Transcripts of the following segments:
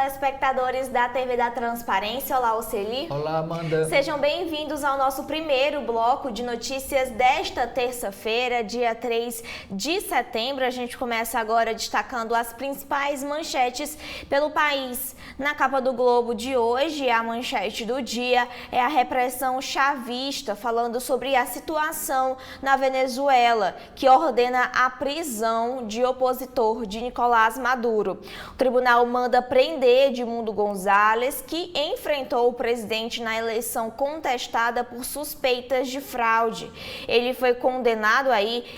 telespectadores da TV da Transparência. Olá, Oceli. Olá, Amanda. Sejam bem-vindos ao nosso primeiro bloco de notícias desta terça-feira, dia 3 de setembro. A gente começa agora destacando as principais manchetes pelo país. Na capa do Globo de hoje, a manchete do dia é a repressão chavista, falando sobre a situação na Venezuela, que ordena a prisão de opositor de Nicolás Maduro. O tribunal manda prender Edmundo Gonzalez, que enfrentou o presidente na eleição contestada por suspeitas de fraude. Ele foi condenado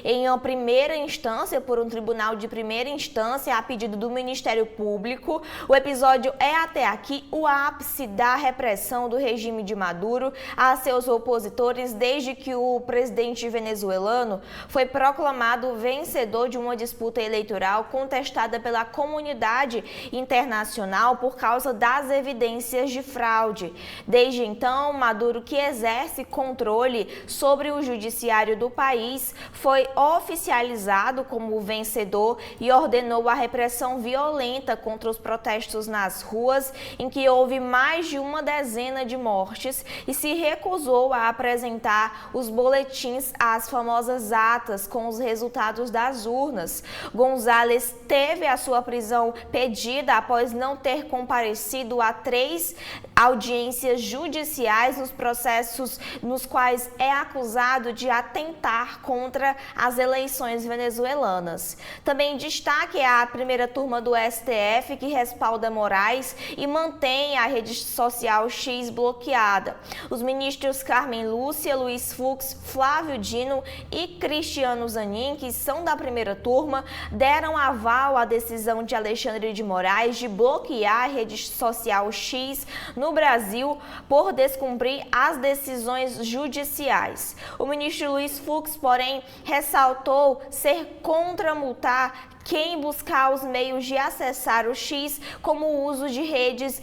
em uma primeira instância por um tribunal de primeira instância a pedido do Ministério Público. O episódio é até aqui o ápice da repressão do regime de Maduro a seus opositores desde que o presidente venezuelano foi proclamado vencedor de uma disputa eleitoral contestada pela comunidade internacional por causa das evidências de fraude. Desde então, Maduro, que exerce controle sobre o judiciário do país, foi oficializado como vencedor e ordenou a repressão violenta contra os protestos nas ruas, em que houve mais de uma dezena de mortes, e se recusou a apresentar os boletins, as famosas atas com os resultados das urnas. Gonzalez teve a sua prisão pedida após não ter comparecido a 3 audiências judiciais nos processos nos quais é acusado de atentar contra as eleições venezuelanas. Também destaque a primeira turma do STF, que respalda Moraes e mantém a rede social X bloqueada. Os ministros Carmen Lúcia, Luiz Fux, Flávio Dino e Cristiano Zanin, que são da primeira turma, deram aval à decisão de Alexandre de Moraes de bloquear a rede social X no Brasil por descumprir as decisões judiciais. O ministro Luiz Fux, porém, ressaltou ser contra multar quem buscar os meios de acessar o X, como o uso de redes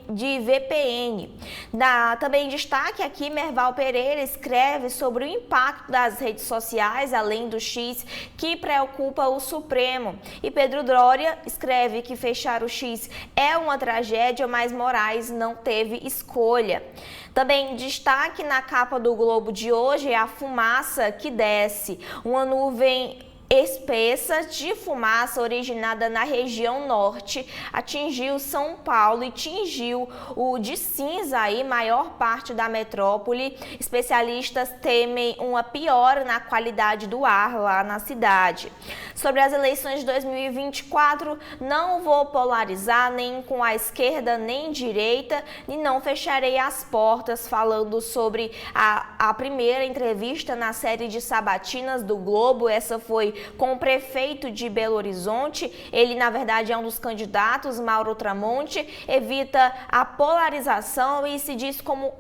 de VPN. Também destaque aqui, Merval Pereira escreve sobre o impacto das redes sociais, além do X, que preocupa o Supremo. E Pedro Doria escreve que fechar o X é uma tragédia, mas Moraes não teve escolha. Também destaque na capa do Globo de hoje é a fumaça que desce. Uma nuvem espessa de fumaça originada na região norte atingiu São Paulo e tingiu o de cinza maior parte da metrópole. Especialistas temem uma piora na qualidade do ar lá na cidade. Sobre as eleições de 2024, não vou polarizar nem com a esquerda nem direita e não fecharei as portas, falando sobre a primeira entrevista na série de sabatinas do Globo. Essa foi com o prefeito de Belo Horizonte. Ele, na verdade, é um dos candidatos, Mauro Tramonte, evita a polarização e diz como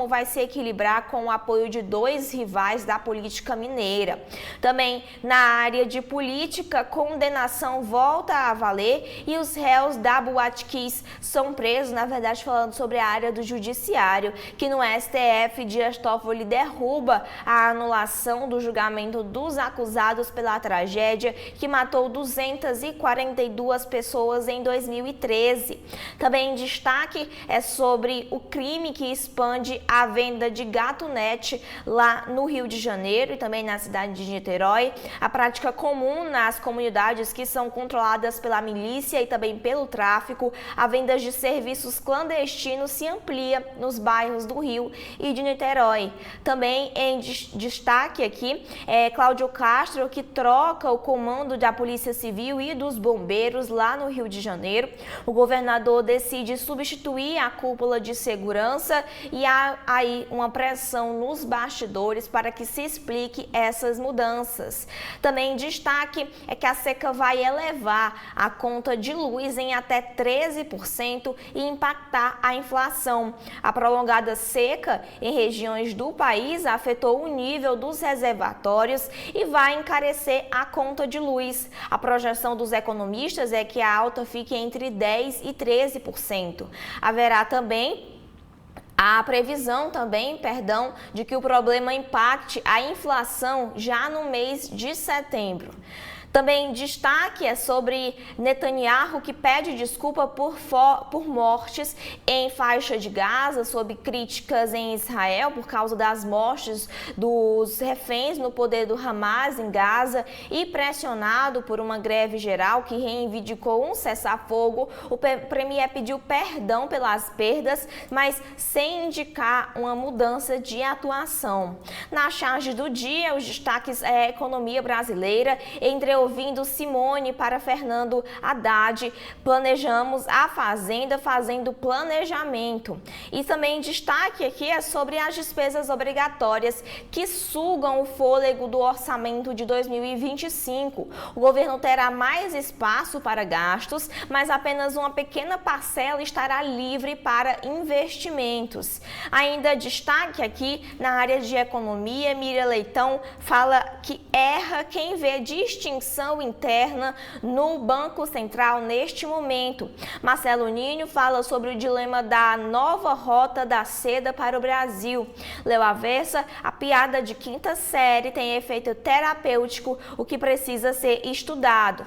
vai se equilibrar com o apoio de 2 rivais da política mineira. Também na área de política, condenação volta a valer e os réus da Boate Kiss são presos, na verdade falando sobre a área do judiciário, que no STF, Dias Toffoli derruba a anulação do julgamento dos acusados pela tragédia que matou 242 pessoas em 2013. Também destaque é sobre o crime que expande a venda de gatunete lá no Rio de Janeiro e também na cidade de Niterói. A prática comum nas comunidades que são controladas pela milícia e também pelo tráfico, a venda de serviços clandestinos se amplia nos bairros do Rio e de Niterói. Também em destaque aqui é Cláudio Castro, que troca o comando da Polícia Civil e dos bombeiros lá no Rio de Janeiro. O governador decide substituir a cúpula de segurança e há aí uma pressão nos bastidores para que se explique essas mudanças. Também destaque é que a seca vai elevar a conta de luz em até 13% e impactar a inflação. A prolongada seca em regiões do país afetou o nível dos reservatórios e vai encarecer a conta de luz. A projeção dos economistas é que a alta fique entre 10% e 13%. Haverá também a previsão de que o problema impacte a inflação já no mês de setembro. Também destaque é sobre Netanyahu, que pede desculpa por mortes em faixa de Gaza, sob críticas em Israel por causa das mortes dos reféns no poder do Hamas em Gaza e pressionado por uma greve geral que reivindicou um cessar-fogo. O premier pediu perdão pelas perdas, mas sem indicar uma mudança de atuação. Na charge do dia, os destaques é a economia brasileira, ouvindo Simone para Fernando Haddad, planejamos a Fazenda fazendo planejamento. E também destaque aqui é sobre as despesas obrigatórias que sugam o fôlego do orçamento de 2025. O governo terá mais espaço para gastos, mas apenas uma pequena parcela estará livre para investimentos. Ainda destaque aqui na área de economia, Miriam Leitão fala que erra quem vê distinção interna no Banco Central neste momento. Marcelo Ninho fala sobre o dilema da nova rota da seda para o Brasil. Leu Aversa, a piada de quinta série tem efeito terapêutico, o que precisa ser estudado.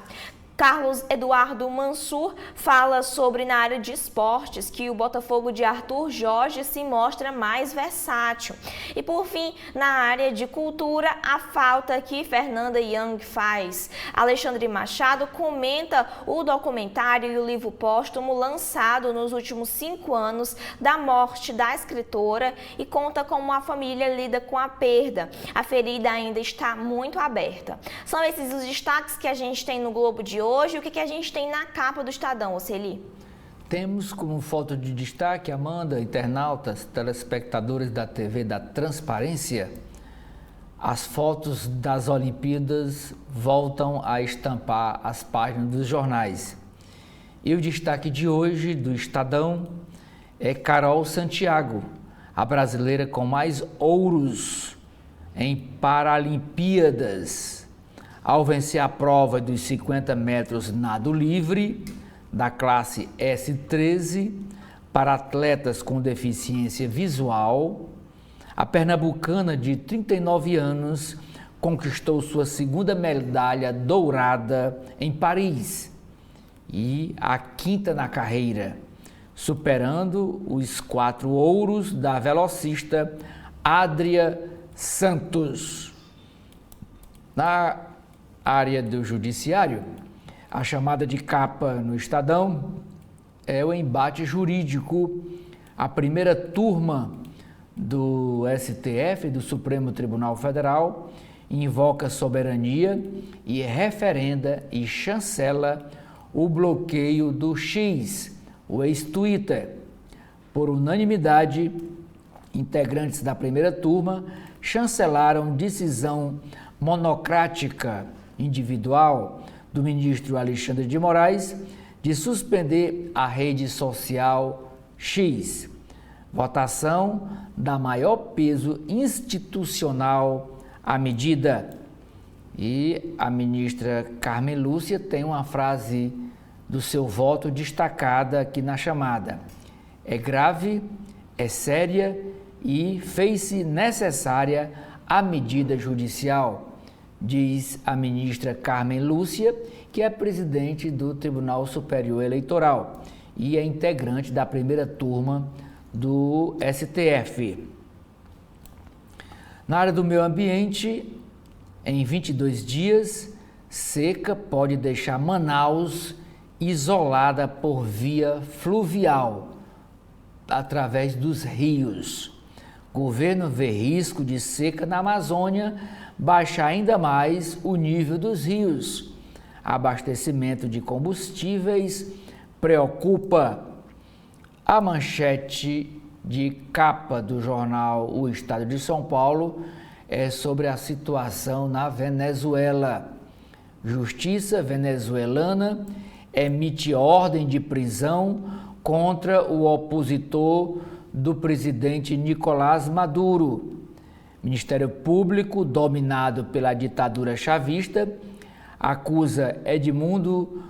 Carlos Eduardo Mansur fala sobre, na área de esportes, que o Botafogo de Arthur Jorge se mostra mais versátil. E por fim, na área de cultura, a falta que Fernanda Young faz. Alexandre Machado comenta o documentário e o livro póstumo lançado nos últimos 5 anos da morte da escritora e conta como a família lida com a perda. A ferida ainda está muito aberta. São esses os destaques que a gente tem no Globo de hoje. O que a gente tem na capa do Estadão, Oceli? Temos como foto de destaque, Amanda, internautas, telespectadores da TV da Transparência, as fotos das Olimpíadas voltam a estampar as páginas dos jornais. E o destaque de hoje do Estadão é Carol Santiago, a brasileira com mais ouros em Paralimpíadas, ao vencer a prova dos 50 metros nado livre da classe S13 para atletas com deficiência visual. A pernambucana de 39 anos conquistou sua segunda medalha dourada em Paris e a quinta na carreira, superando os 4 ouros da velocista Adria Santos. Na área do judiciário, a chamada de capa no Estadão é o embate jurídico. A primeira turma do STF, do Supremo Tribunal Federal, invoca soberania e referenda e chancela o bloqueio do X, o ex-Twitter. Por unanimidade, integrantes da primeira turma chancelaram decisão monocrática individual do ministro Alexandre de Moraes de suspender a rede social X. Votação dá maior peso institucional à medida. E a ministra Carmen Lúcia tem uma frase do seu voto destacada aqui na chamada. É grave, é séria e fez-se necessária a medida judicial, diz a ministra Carmen Lúcia, que é presidente do Tribunal Superior Eleitoral e é integrante da primeira turma do STF. Na área do meio ambiente, em 22 dias, seca pode deixar Manaus isolada por via fluvial, através dos rios. O governo vê risco de seca na Amazônia baixar ainda mais o nível dos rios. Abastecimento de combustíveis preocupa. A manchete de capa do jornal O Estado de São Paulo é sobre a situação na Venezuela. Justiça venezuelana emite ordem de prisão contra o opositor do presidente Nicolás Maduro. Ministério Público, dominado pela ditadura chavista, acusa Edmundo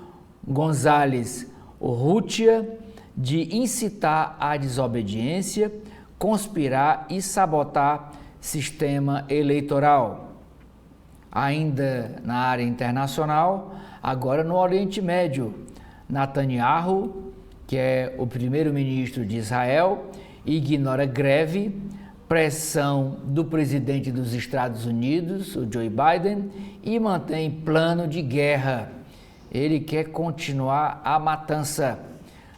Gonzalez Urrutia de incitar à desobediência, conspirar e sabotar sistema eleitoral. Ainda na área internacional, agora no Oriente Médio, Netanyahu, que é o primeiro-ministro de Israel, ignora greve, pressão do presidente dos Estados Unidos, o Joe Biden, e mantém plano de guerra. Ele quer continuar a matança.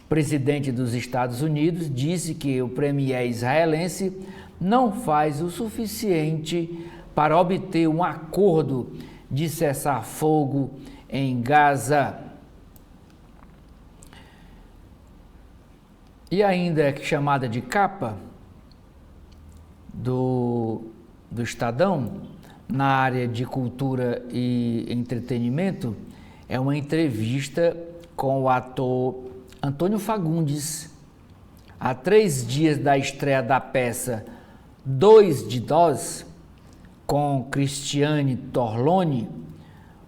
O presidente dos Estados Unidos disse que o premier israelense não faz o suficiente para obter um acordo de cessar-fogo em Gaza. E ainda é chamada de capa do Estadão, na área de cultura e entretenimento, é uma entrevista com o ator Antônio Fagundes. Há 3 dias da estreia da peça Dois de Nós, com Cristiane Torlone,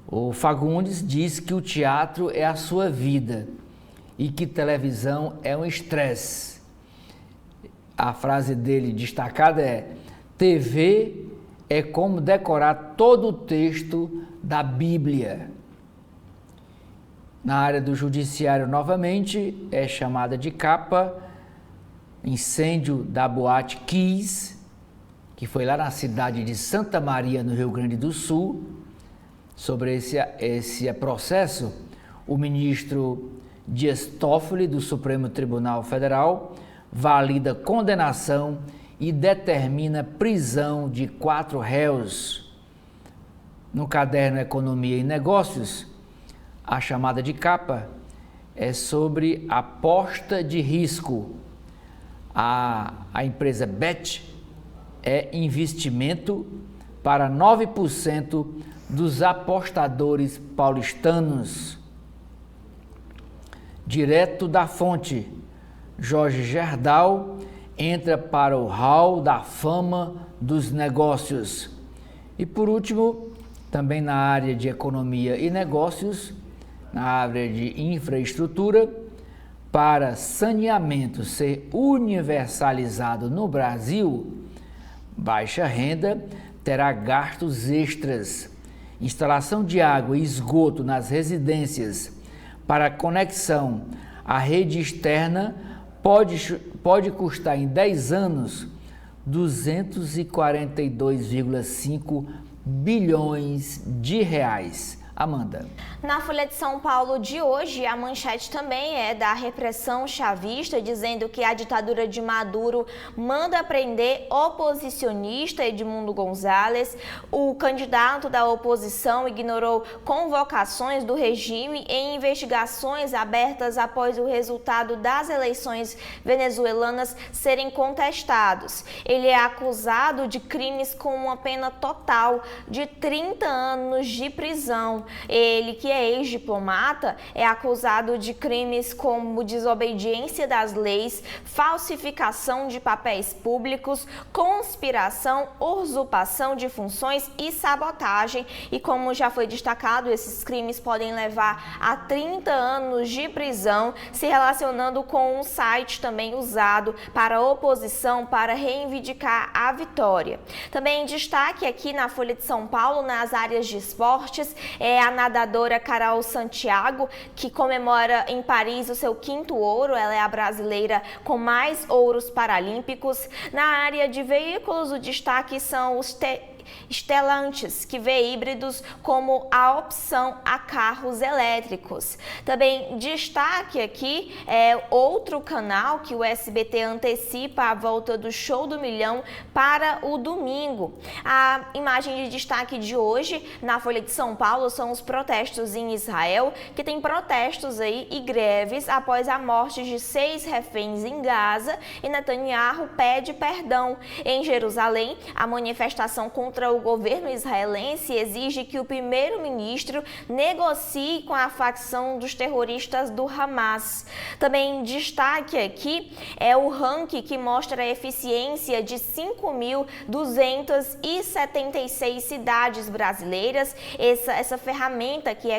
o Fagundes diz que o teatro é a sua vida e que televisão é um estresse. A frase dele destacada é: TV é como decorar todo o texto da Bíblia. Na área do judiciário, novamente, é chamada de capa incêndio da Boate Kiss, que foi lá na cidade de Santa Maria, no Rio Grande do Sul. Sobre esse processo, o ministro Dias Toffoli, do Supremo Tribunal Federal, valida condenação e determina prisão de 4 réus. No caderno Economia e Negócios, a chamada de capa é sobre aposta de risco. A empresa Bet é investimento para 9% dos apostadores paulistanos. Direto da fonte, Jorge Gerdau entra para o hall da fama dos negócios. E por último, também na área de economia e negócios, na área de infraestrutura, para saneamento ser universalizado no Brasil, baixa renda terá gastos extras. Instalação de água e esgoto nas residências para conexão à rede externa pode custar em 10 anos 242,5 bilhões de reais. Amanda. Na Folha de São Paulo de hoje, a manchete também é da repressão chavista, dizendo que a ditadura de Maduro manda prender oposicionista Edmundo Gonzalez. O candidato da oposição ignorou convocações do regime em investigações abertas após o resultado das eleições venezuelanas serem contestados. Ele é acusado de crimes com uma pena total de 30 anos de prisão. Ele, que é ex-diplomata, é acusado de crimes como desobediência das leis, falsificação de papéis públicos, conspiração, usurpação de funções e sabotagem. E como já foi destacado, esses crimes podem levar a 30 anos de prisão, se relacionando com um site também usado para a oposição para reivindicar a vitória. Também destaque aqui na Folha de São Paulo, nas áreas de esportes, é a nadadora Carol Santiago, que comemora em Paris o seu 5º ouro. Ela é a brasileira com mais ouros paralímpicos. Na área de veículos, o destaque são os Stellantis, que vê híbridos como a opção a carros elétricos. Também destaque aqui é outro canal que o SBT antecipa a volta do Show do Milhão para o domingo. A imagem de destaque de hoje na Folha de São Paulo são os protestos em Israel, que tem protestos aí e greves após a morte de 6 reféns em Gaza, e Netanyahu pede perdão. Em Jerusalém, a manifestação contra o governo israelense exige que o primeiro-ministro negocie com a facção dos terroristas do Hamas. Também destaque aqui é o ranking que mostra a eficiência de 5.276 cidades brasileiras. Essa ferramenta que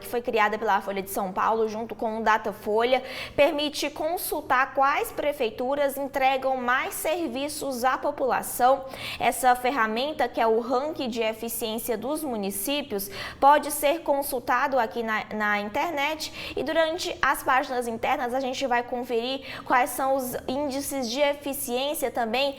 foi criada pela Folha de São Paulo junto com o Datafolha, permite consultar quais prefeituras entregam mais serviços à população. Essa ferramenta Ferramenta, que é o ranking de eficiência dos municípios, pode ser consultado aqui na internet, e durante as páginas internas a gente vai conferir quais são os índices de eficiência também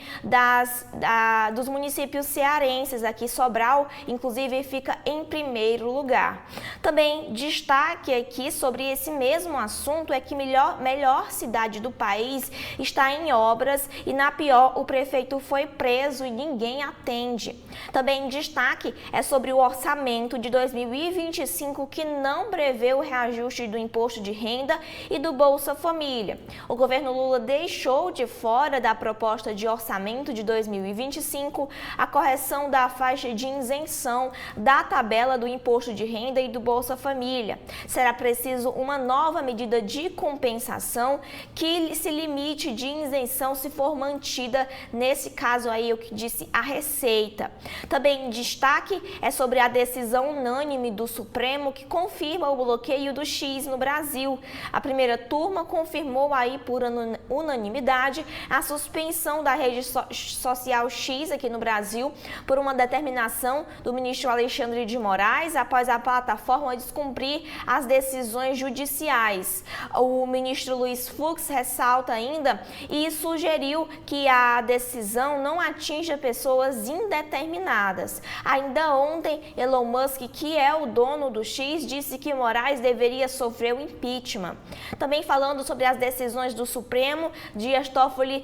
dos municípios cearenses. Aqui Sobral, inclusive, fica em primeiro lugar. Também destaque aqui sobre esse mesmo assunto é que melhor cidade do país está em obras e na pior o prefeito foi preso e ninguém atende. Também destaque é sobre o orçamento de 2025 que não prevê o reajuste do imposto de renda e do Bolsa Família. O governo Lula deixou de fora da proposta de orçamento de 2025 a correção da faixa de isenção da tabela do imposto de renda e do Bolsa Família. Será preciso uma nova medida de compensação que se limite de isenção se for mantida, nesse caso aí o que disse a Receita. Também destaque é sobre a decisão unânime do Supremo que confirma o bloqueio do X no Brasil. A primeira turma confirmou aí por unanimidade a suspensão da rede social X aqui no Brasil por uma determinação do ministro Alexandre de Moraes após a plataforma descumprir as decisões judiciais. O ministro Luiz Fux ressalta ainda e sugeriu que a decisão não atinja pessoas indeterminadas. Ainda ontem, Elon Musk, que é o dono do X, disse que Moraes deveria sofrer o impeachment. Também falando sobre as decisões do Supremo, Dias Toffoli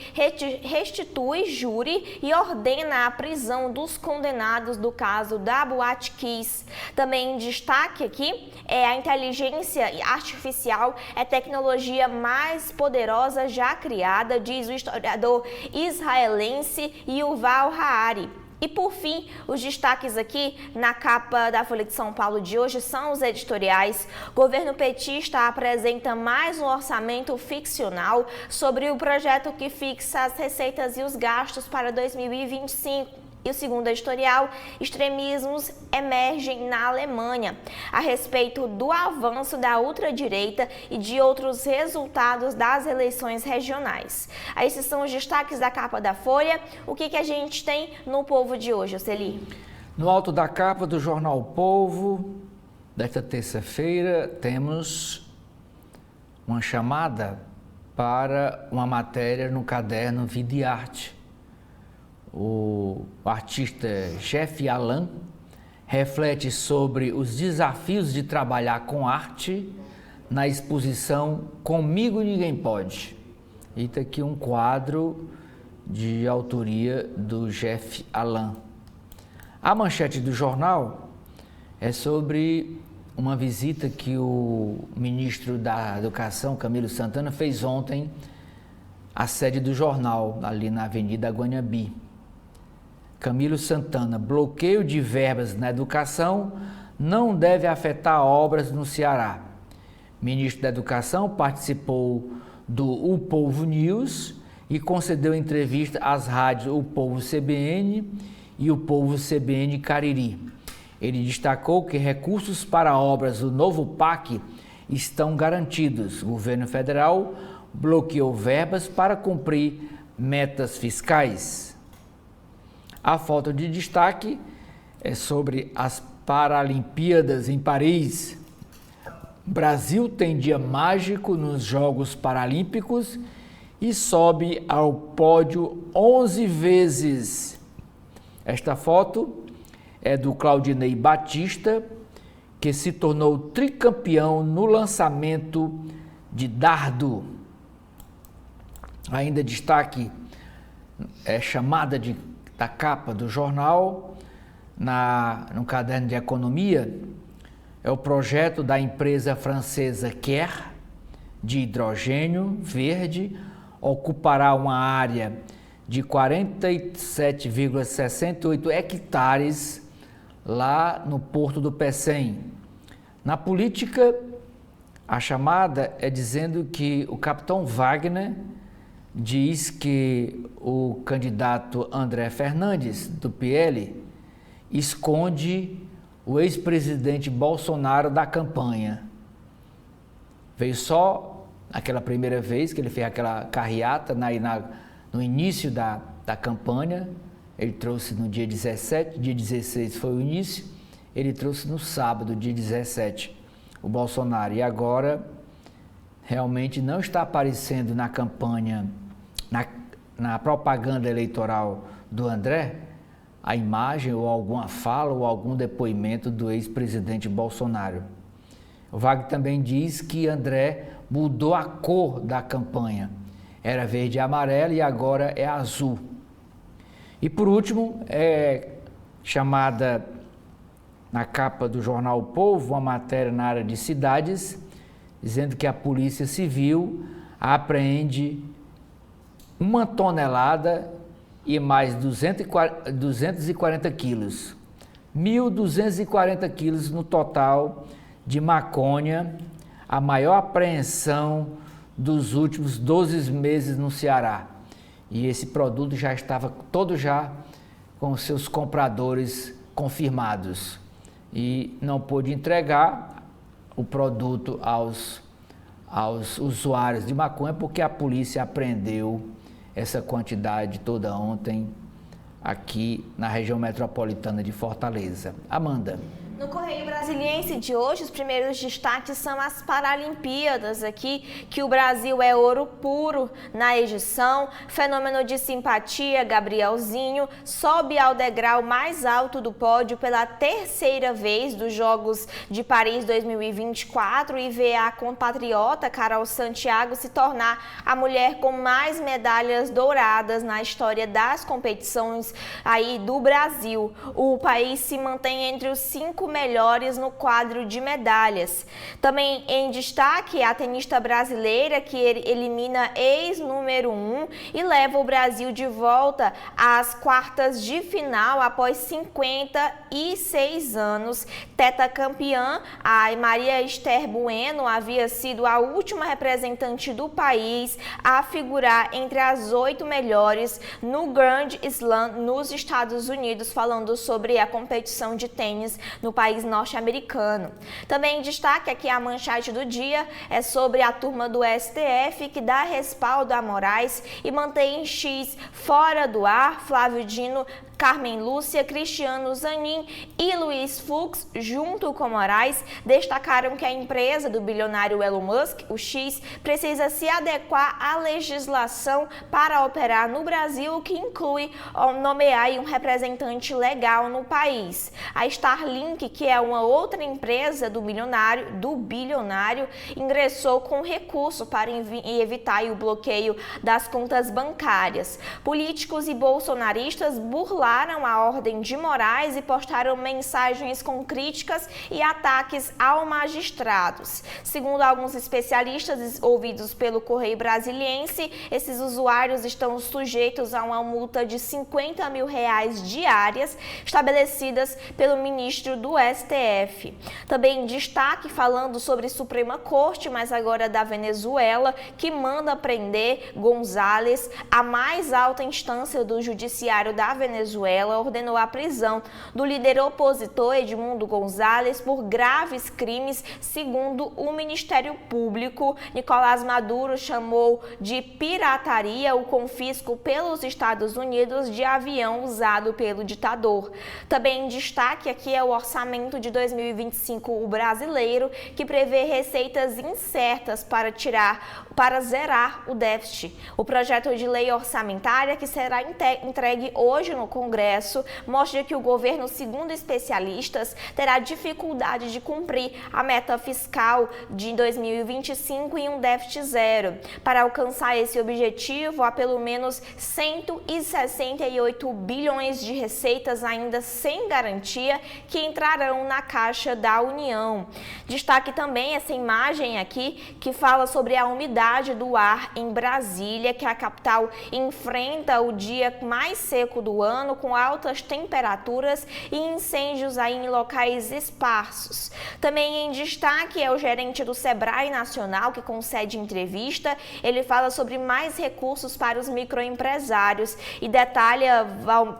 restitui júri e ordena a prisão dos condenados do caso da Boate Kiss. Também em destaque aqui é a inteligência artificial é a tecnologia mais poderosa já criada, diz o historiador israelense Yuval Harari. E por fim, os destaques aqui na capa da Folha de São Paulo de hoje são os editoriais. Governo petista apresenta mais um orçamento ficcional sobre o projeto que fixa as receitas e os gastos para 2025. E o segundo editorial, extremismos emergem na Alemanha, a respeito do avanço da ultradireita e de outros resultados das eleições regionais. Esses são os destaques da capa da Folha. O que a gente tem no Povo de hoje, Oceli? No alto da capa do jornal O Povo, desta terça-feira, temos uma chamada para uma matéria no caderno Vida e Arte. O artista Jeff Alan reflete sobre os desafios de trabalhar com arte na exposição Comigo Ninguém Pode. E está aqui um quadro de autoria do Jeff Alan. A manchete do jornal é sobre uma visita que o ministro da Educação, Camilo Santana, fez ontem à sede do jornal, ali na Avenida Guanhabi. Camilo Santana: bloqueio de verbas na educação não deve afetar obras no Ceará. Ministro da Educação participou do O Povo News e concedeu entrevista às rádios O Povo CBN e O Povo CBN Cariri. Ele destacou que recursos para obras do novo PAC estão garantidos. O governo federal bloqueou verbas para cumprir metas fiscais. A foto de destaque é sobre as Paralimpíadas em Paris. Brasil tem dia mágico nos Jogos Paralímpicos e sobe ao pódio 11 vezes. Esta foto é do Claudinei Batista, que se tornou tricampeão no lançamento de dardo. Ainda destaque é chamada da capa do jornal, no caderno de economia, é o projeto da empresa francesa Care de hidrogênio verde, ocupará uma área de 47,68 hectares lá no Porto do Pecém. Na política, a chamada é dizendo que o capitão Wagner diz que o candidato André Fernandes, do PL, esconde o ex-presidente Bolsonaro da campanha. Veio só aquela primeira vez que ele fez aquela carreata no início da campanha, Ele trouxe no dia 17, dia 16 foi o início, ele trouxe no sábado, dia 17, o Bolsonaro. E agora, realmente não está aparecendo na campanha, na propaganda eleitoral do André, a imagem ou alguma fala ou algum depoimento do ex-presidente Bolsonaro. O Wagner também diz que André mudou a cor da campanha. Era verde e amarelo e agora é azul. E por último, é chamada na capa do jornal O Povo, uma matéria na área de cidades, dizendo que a Polícia Civil apreende 1 tonelada e mais 240 quilos. 1.240 quilos no total de maconha, a maior apreensão dos últimos 12 meses no Ceará. E esse produto já estava todo já com seus compradores confirmados. E não pôde entregar o produto aos usuários de maconha porque a polícia apreendeu essa quantidade toda ontem aqui na região metropolitana de Fortaleza. Amanda. No Correio Brasiliense de hoje, os primeiros destaques são as Paralimpíadas aqui, que o Brasil é ouro puro na edição. Fenômeno de simpatia, Gabrielzinho, sobe ao degrau mais alto do pódio pela 3ª vez dos Jogos de Paris 2024 e vê a compatriota Carol Santiago se tornar a mulher com mais medalhas douradas na história das competições aí do Brasil. O país se mantém entre os 5 melhores no quadro de medalhas. Também em destaque a tenista brasileira que elimina ex-número 1 e leva o Brasil de volta às quartas de final após 56 anos. Tetacampeã, a Maria Esther Bueno havia sido a última representante do país a figurar entre as 8 melhores no Grand Slam nos Estados Unidos, falando sobre a competição de tênis no país norte-americano. Também destaque aqui a manchete do dia é sobre a turma do STF que dá respaldo a Moraes e mantém X fora do ar. Flávio Dino, Carmen Lúcia, Cristiano Zanin e Luiz Fux, junto com Moraes, destacaram que a empresa do bilionário Elon Musk, o X, precisa se adequar à legislação para operar no Brasil, o que inclui nomear um representante legal no país. A Starlink, que é uma outra empresa do bilionário, ingressou com recurso para evitar o bloqueio das contas bancárias. Políticos e bolsonaristas burlaram a ordem de Moraes e postaram mensagens com críticas e ataques aos magistrados. Segundo alguns especialistas ouvidos pelo Correio Brasiliense, esses usuários estão sujeitos a uma multa de R$50 mil diárias estabelecidas pelo ministro do STF. Também destaque falando sobre Suprema Corte, mas agora da Venezuela, que manda prender González. A mais alta instância do judiciário da Venezuela ordenou a prisão do líder opositor Edmundo González por graves crimes, segundo o Ministério Público. Nicolás Maduro chamou de pirataria o confisco pelos Estados Unidos de avião usado pelo ditador. Também em destaque aqui é o orçamento de 2025 brasileiro, que prevê receitas incertas para zerar o déficit. O projeto de lei orçamentária, que será entregue hoje no Congresso, mostra que o governo, segundo especialistas, terá dificuldade de cumprir a meta fiscal de 2025 em um déficit zero. Para alcançar esse objetivo, há pelo menos 168 bilhões de receitas ainda sem garantia que entrarão na Caixa da União. Destaque também essa imagem aqui que fala sobre a umidade do ar em Brasília, que a capital enfrenta o dia mais seco do ano, com altas temperaturas e incêndios aí em locais esparsos. Também em destaque é o gerente do Sebrae Nacional, que concede entrevista. Ele fala sobre mais recursos para os microempresários e detalha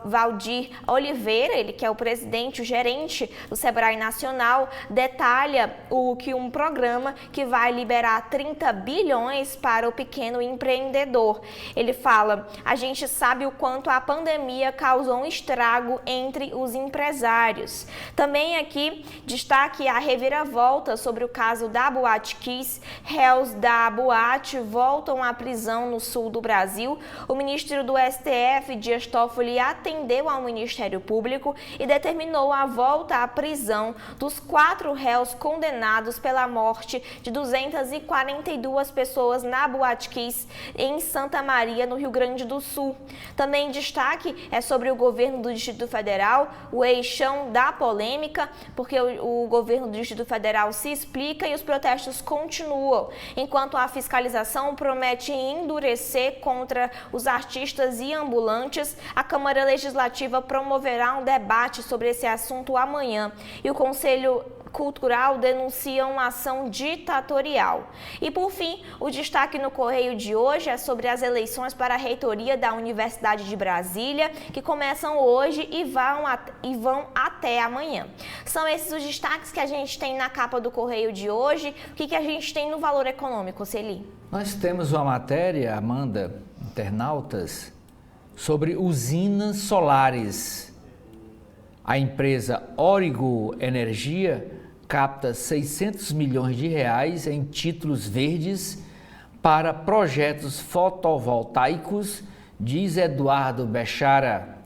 Valdir Oliveira, ele que é o presidente, o gerente do Sebrae Nacional detalha um programa que vai liberar 30 bilhões para o pequeno empreendedor. Ele fala: a gente sabe o quanto a pandemia causou um estrago entre os empresários. Também aqui destaque a reviravolta sobre o caso da Boate Kiss. Réus da boate voltam à prisão no sul do Brasil. O ministro do STF, Dias Toffoli, atendeu ao Ministério Público e determinou a volta à prisão dos 4 réus condenados pela morte de 242 pessoas na Boate Kiss, em Santa Maria, no Rio Grande do Sul. Também destaque é sobre o governo do Distrito Federal, o eixão da polêmica, porque o governo do Distrito Federal se explica e os protestos continuam, enquanto a fiscalização promete endurecer contra os artistas e ambulantes. A Câmara Legislativa promoverá um debate sobre esse assunto amanhã e o Conselho Cultural denuncia uma ação ditatorial. E por fim, o destaque no Correio de hoje é sobre as eleições para a reitoria da Universidade de Brasília, que começam hoje e vão até amanhã. São esses os destaques que a gente tem na capa do Correio de hoje. O que a gente tem no Valor Econômico, Celi? Nós temos uma matéria, Amanda, internautas, sobre usinas solares. A empresa Origo Energia capta 600 milhões de reais em títulos verdes para projetos fotovoltaicos, diz Eduardo Bechara.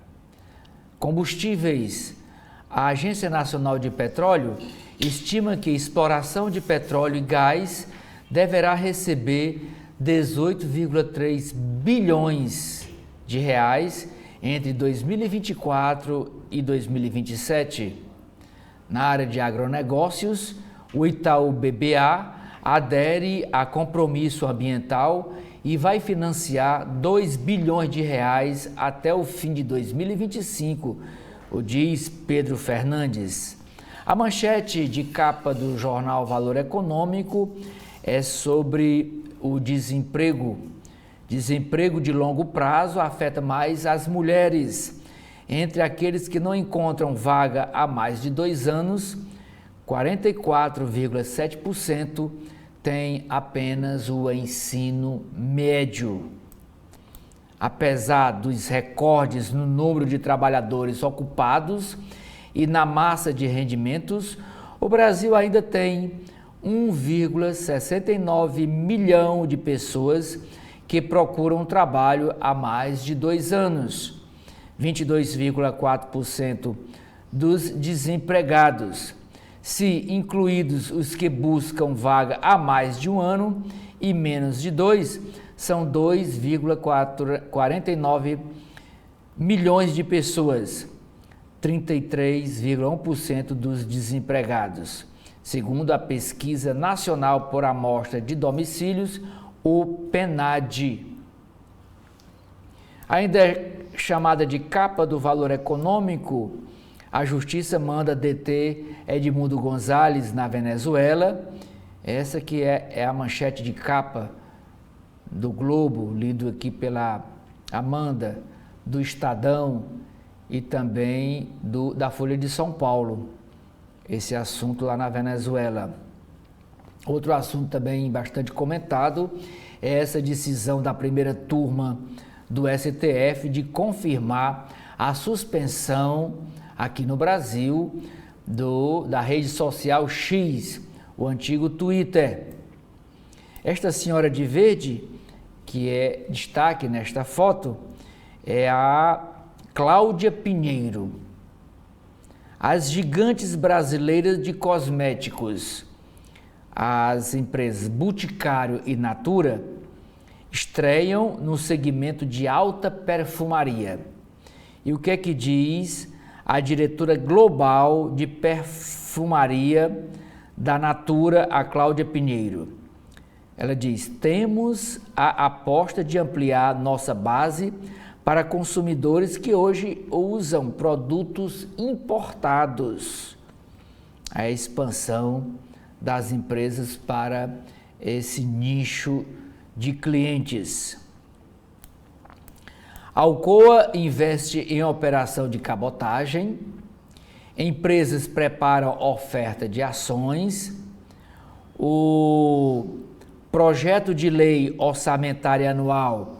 Combustíveis. A Agência Nacional de Petróleo estima que a exploração de petróleo e gás deverá receber 18,3 bilhões de reais entre 2024 e 2027. Na área de agronegócios, o Itaú BBA adere a compromisso ambiental e vai financiar 2 bilhões de reais até o fim de 2025, o diz Pedro Fernandes. A manchete de capa do jornal Valor Econômico é sobre o desemprego. Desemprego de longo prazo afeta mais as mulheres. Entre aqueles que não encontram vaga há mais de 2 anos, 44,7% têm apenas o ensino médio. Apesar dos recordes no número de trabalhadores ocupados e na massa de rendimentos, o Brasil ainda tem 1,69 milhão de pessoas que procuram trabalho há mais de 2 anos. 22,4% dos desempregados. Se incluídos os que buscam vaga há mais de 1 ano e menos de 2, são 2,49 milhões de pessoas, 33,1% dos desempregados. Segundo a Pesquisa Nacional por Amostra de Domicílios, o PNAD. Ainda chamada de capa do Valor Econômico, a Justiça manda deter Edmundo Gonzalez na Venezuela. Essa que é a manchete de capa do Globo, lido aqui pela Amanda, do Estadão e também da Folha de São Paulo. Esse assunto lá na Venezuela. Outro assunto também bastante comentado é essa decisão da primeira turma do STF de confirmar a suspensão aqui no Brasil da rede social X, o antigo Twitter. Esta senhora de verde, que é destaque nesta foto, é a Cláudia Pinheiro. As gigantes brasileiras de cosméticos, as empresas Boticário e Natura, estreiam no segmento de alta perfumaria. E o que é que diz a diretora global de perfumaria da Natura, a Cláudia Pinheiro? Ela diz: temos a aposta de ampliar nossa base para consumidores que hoje usam produtos importados. A expansão das empresas para esse nicho de clientes. A Alcoa investe em operação de cabotagem. Empresas preparam oferta de ações. O projeto de lei orçamentária anual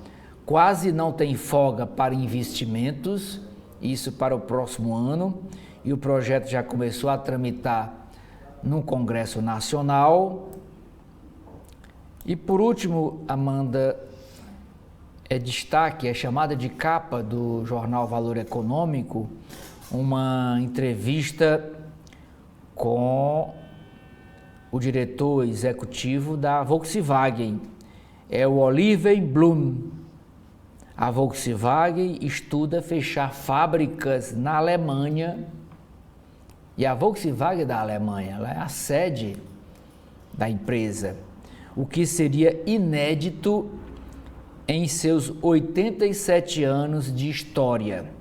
quase não tem folga para investimentos, isso para o próximo ano, e o projeto já começou a tramitar no Congresso Nacional. E por último, Amanda, destaque, chamada de capa do jornal Valor Econômico, uma entrevista com o diretor executivo da Volkswagen, o Oliver Blume. A Volkswagen estuda fechar fábricas na Alemanha, e a Volkswagen da Alemanha, ela é a sede da empresa, o que seria inédito em seus 87 anos de história.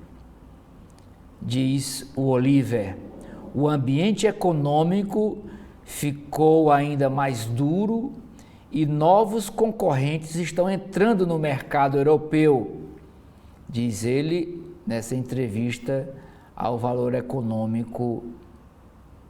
Diz o Oliver, o ambiente econômico ficou ainda mais duro e novos concorrentes estão entrando no mercado europeu, diz ele nessa entrevista ao Valor Econômico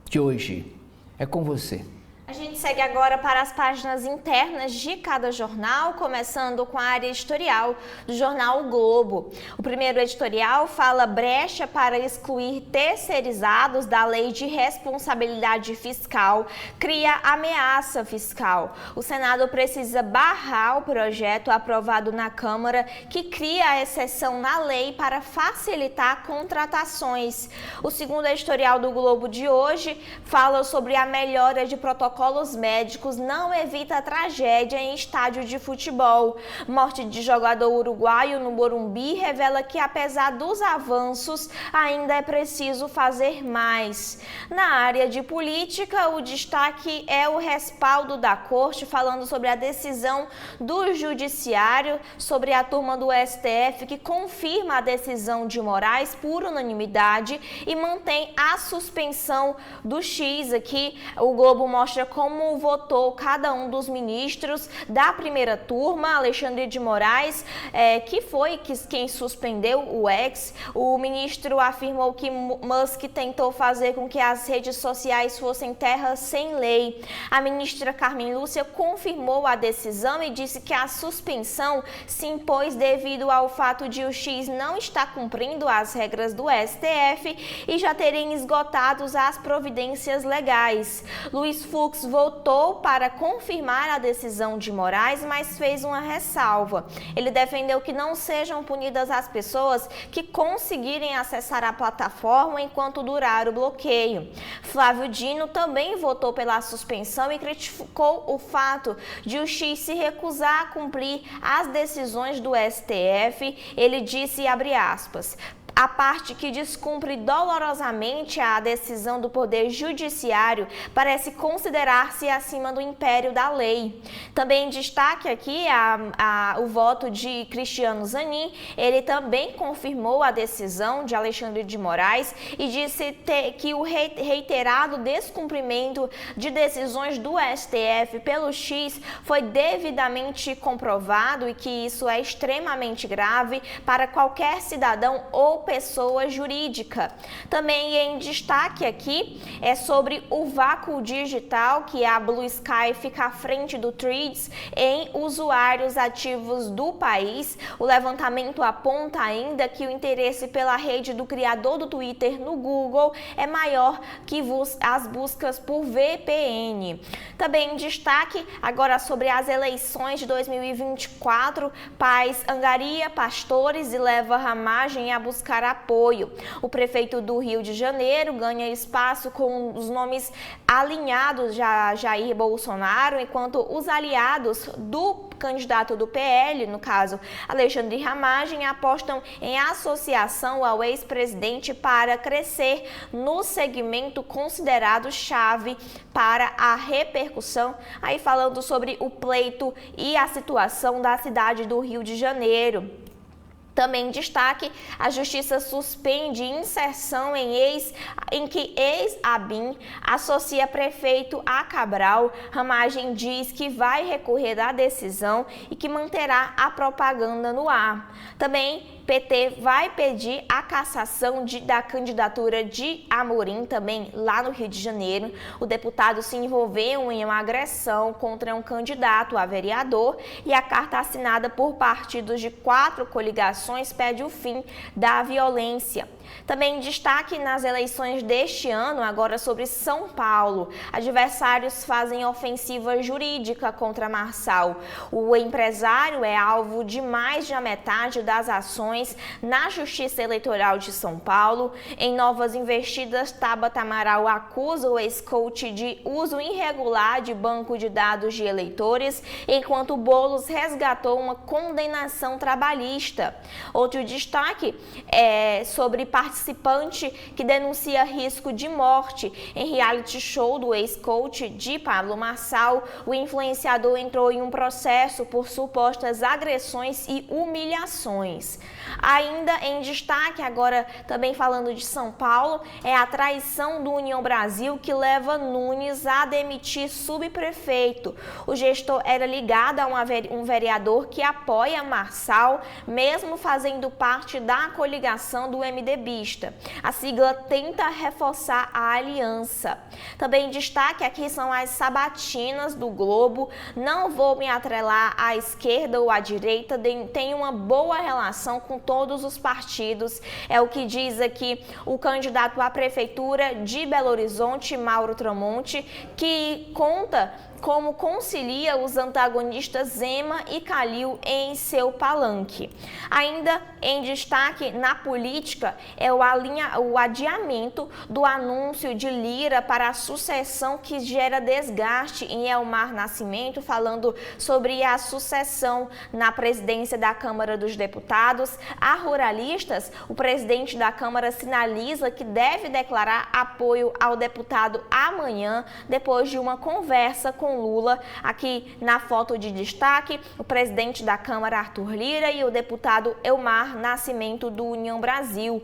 de hoje. É com você. A gente segue agora para as páginas internas de cada jornal, começando com a área editorial do jornal O Globo. O primeiro editorial fala brecha para excluir terceirizados da Lei de Responsabilidade Fiscal, cria ameaça fiscal. O Senado precisa barrar o projeto aprovado na Câmara que cria a exceção na lei para facilitar contratações. O segundo editorial do Globo de hoje fala sobre a melhora de protocolos médicos não evita tragédia em estádio de futebol. Morte de jogador uruguaio no Morumbi revela que, apesar dos avanços, ainda é preciso fazer mais. Na área de política, o destaque é o respaldo da Corte, falando sobre a decisão do Judiciário sobre a turma do STF, que confirma a decisão de Moraes por unanimidade e mantém a suspensão do X. Aqui, o Globo mostra como votou cada um dos ministros da primeira turma. Alexandre de Moraes, que foi quem suspendeu o X. O ministro afirmou que Musk tentou fazer com que as redes sociais fossem terras sem lei. A ministra Carmen Lúcia confirmou a decisão e disse que a suspensão se impôs devido ao fato de o X não estar cumprindo as regras do STF e já terem esgotado as providências legais. Luiz Fux voltou para confirmar a decisão de Moraes, mas fez uma ressalva. Ele defendeu que não sejam punidas as pessoas que conseguirem acessar a plataforma enquanto durar o bloqueio. Flávio Dino também votou pela suspensão e criticou o fato de o X se recusar a cumprir as decisões do STF. Ele disse, abre aspas, a parte que descumpre dolorosamente a decisão do Poder Judiciário parece considerar-se acima do império da lei. Também destaque aqui o voto de Cristiano Zanin. Ele também confirmou a decisão de Alexandre de Moraes e disse que o reiterado descumprimento de decisões do STF pelo X foi devidamente comprovado e que isso é extremamente grave para qualquer cidadão ou pessoa jurídica. Também em destaque aqui é sobre o vácuo digital, que a Blue Sky fica à frente do Threads em usuários ativos do país. O levantamento aponta ainda que o interesse pela rede do criador do Twitter no Google é maior que as buscas por VPN. Também em destaque agora sobre as eleições de 2024, Paz angaria pastores e leva Ramagem a buscar apoio. O prefeito do Rio de Janeiro ganha espaço com os nomes alinhados a Jair Bolsonaro, enquanto os aliados do candidato do PL, no caso Alexandre Ramagem, apostam em associação ao ex-presidente para crescer no segmento considerado chave para a repercussão, aí falando sobre o pleito e a situação da cidade do Rio de Janeiro. Também destaque, a Justiça suspende inserção em que ex-ABIN associa prefeito a Cabral. Ramagem diz que vai recorrer à decisão e que manterá a propaganda no ar. Também PT vai pedir a cassação da candidatura de Amorim, também lá no Rio de Janeiro. O deputado se envolveu em uma agressão contra um candidato a vereador e a carta assinada por partidos de 4 coligações pede o fim da violência. Também destaque nas eleições deste ano, agora sobre São Paulo. Adversários fazem ofensiva jurídica contra Marçal. O empresário é alvo de mais de a metade das ações na Justiça Eleitoral de São Paulo. Em novas investidas, Tabata Amaral acusa o ex-coach de uso irregular de banco de dados de eleitores, enquanto Boulos resgatou uma condenação trabalhista. Outro destaque é sobre participante que denuncia risco de morte. Em reality show do ex-coach de Pablo Marçal, o influenciador entrou em um processo por supostas agressões e humilhações. Ainda em destaque, agora também falando de São Paulo, é a traição do União Brasil que leva Nunes a demitir subprefeito. O gestor era ligado a um vereador que apoia Marçal, mesmo fazendo parte da coligação do MDBista. A sigla tenta reforçar a aliança. Também destaque aqui são as sabatinas do Globo. Não vou me atrelar à esquerda ou à direita, tenho uma boa relação com todos os partidos. É o que diz aqui o candidato à prefeitura de Belo Horizonte, Mauro Tramonte, que conta como concilia os antagonistas Zema e Calil em seu palanque. Ainda em destaque na política é o adiamento do anúncio de Lira para a sucessão que gera desgaste em Elmar Nascimento, falando sobre a sucessão na presidência da Câmara dos Deputados. A Ruralistas, o presidente da Câmara sinaliza que deve declarar apoio ao deputado amanhã, depois de uma conversa com Lula. Aqui na foto de destaque, o presidente da Câmara, Arthur Lira, e o deputado Elmar Nascimento, do União Brasil.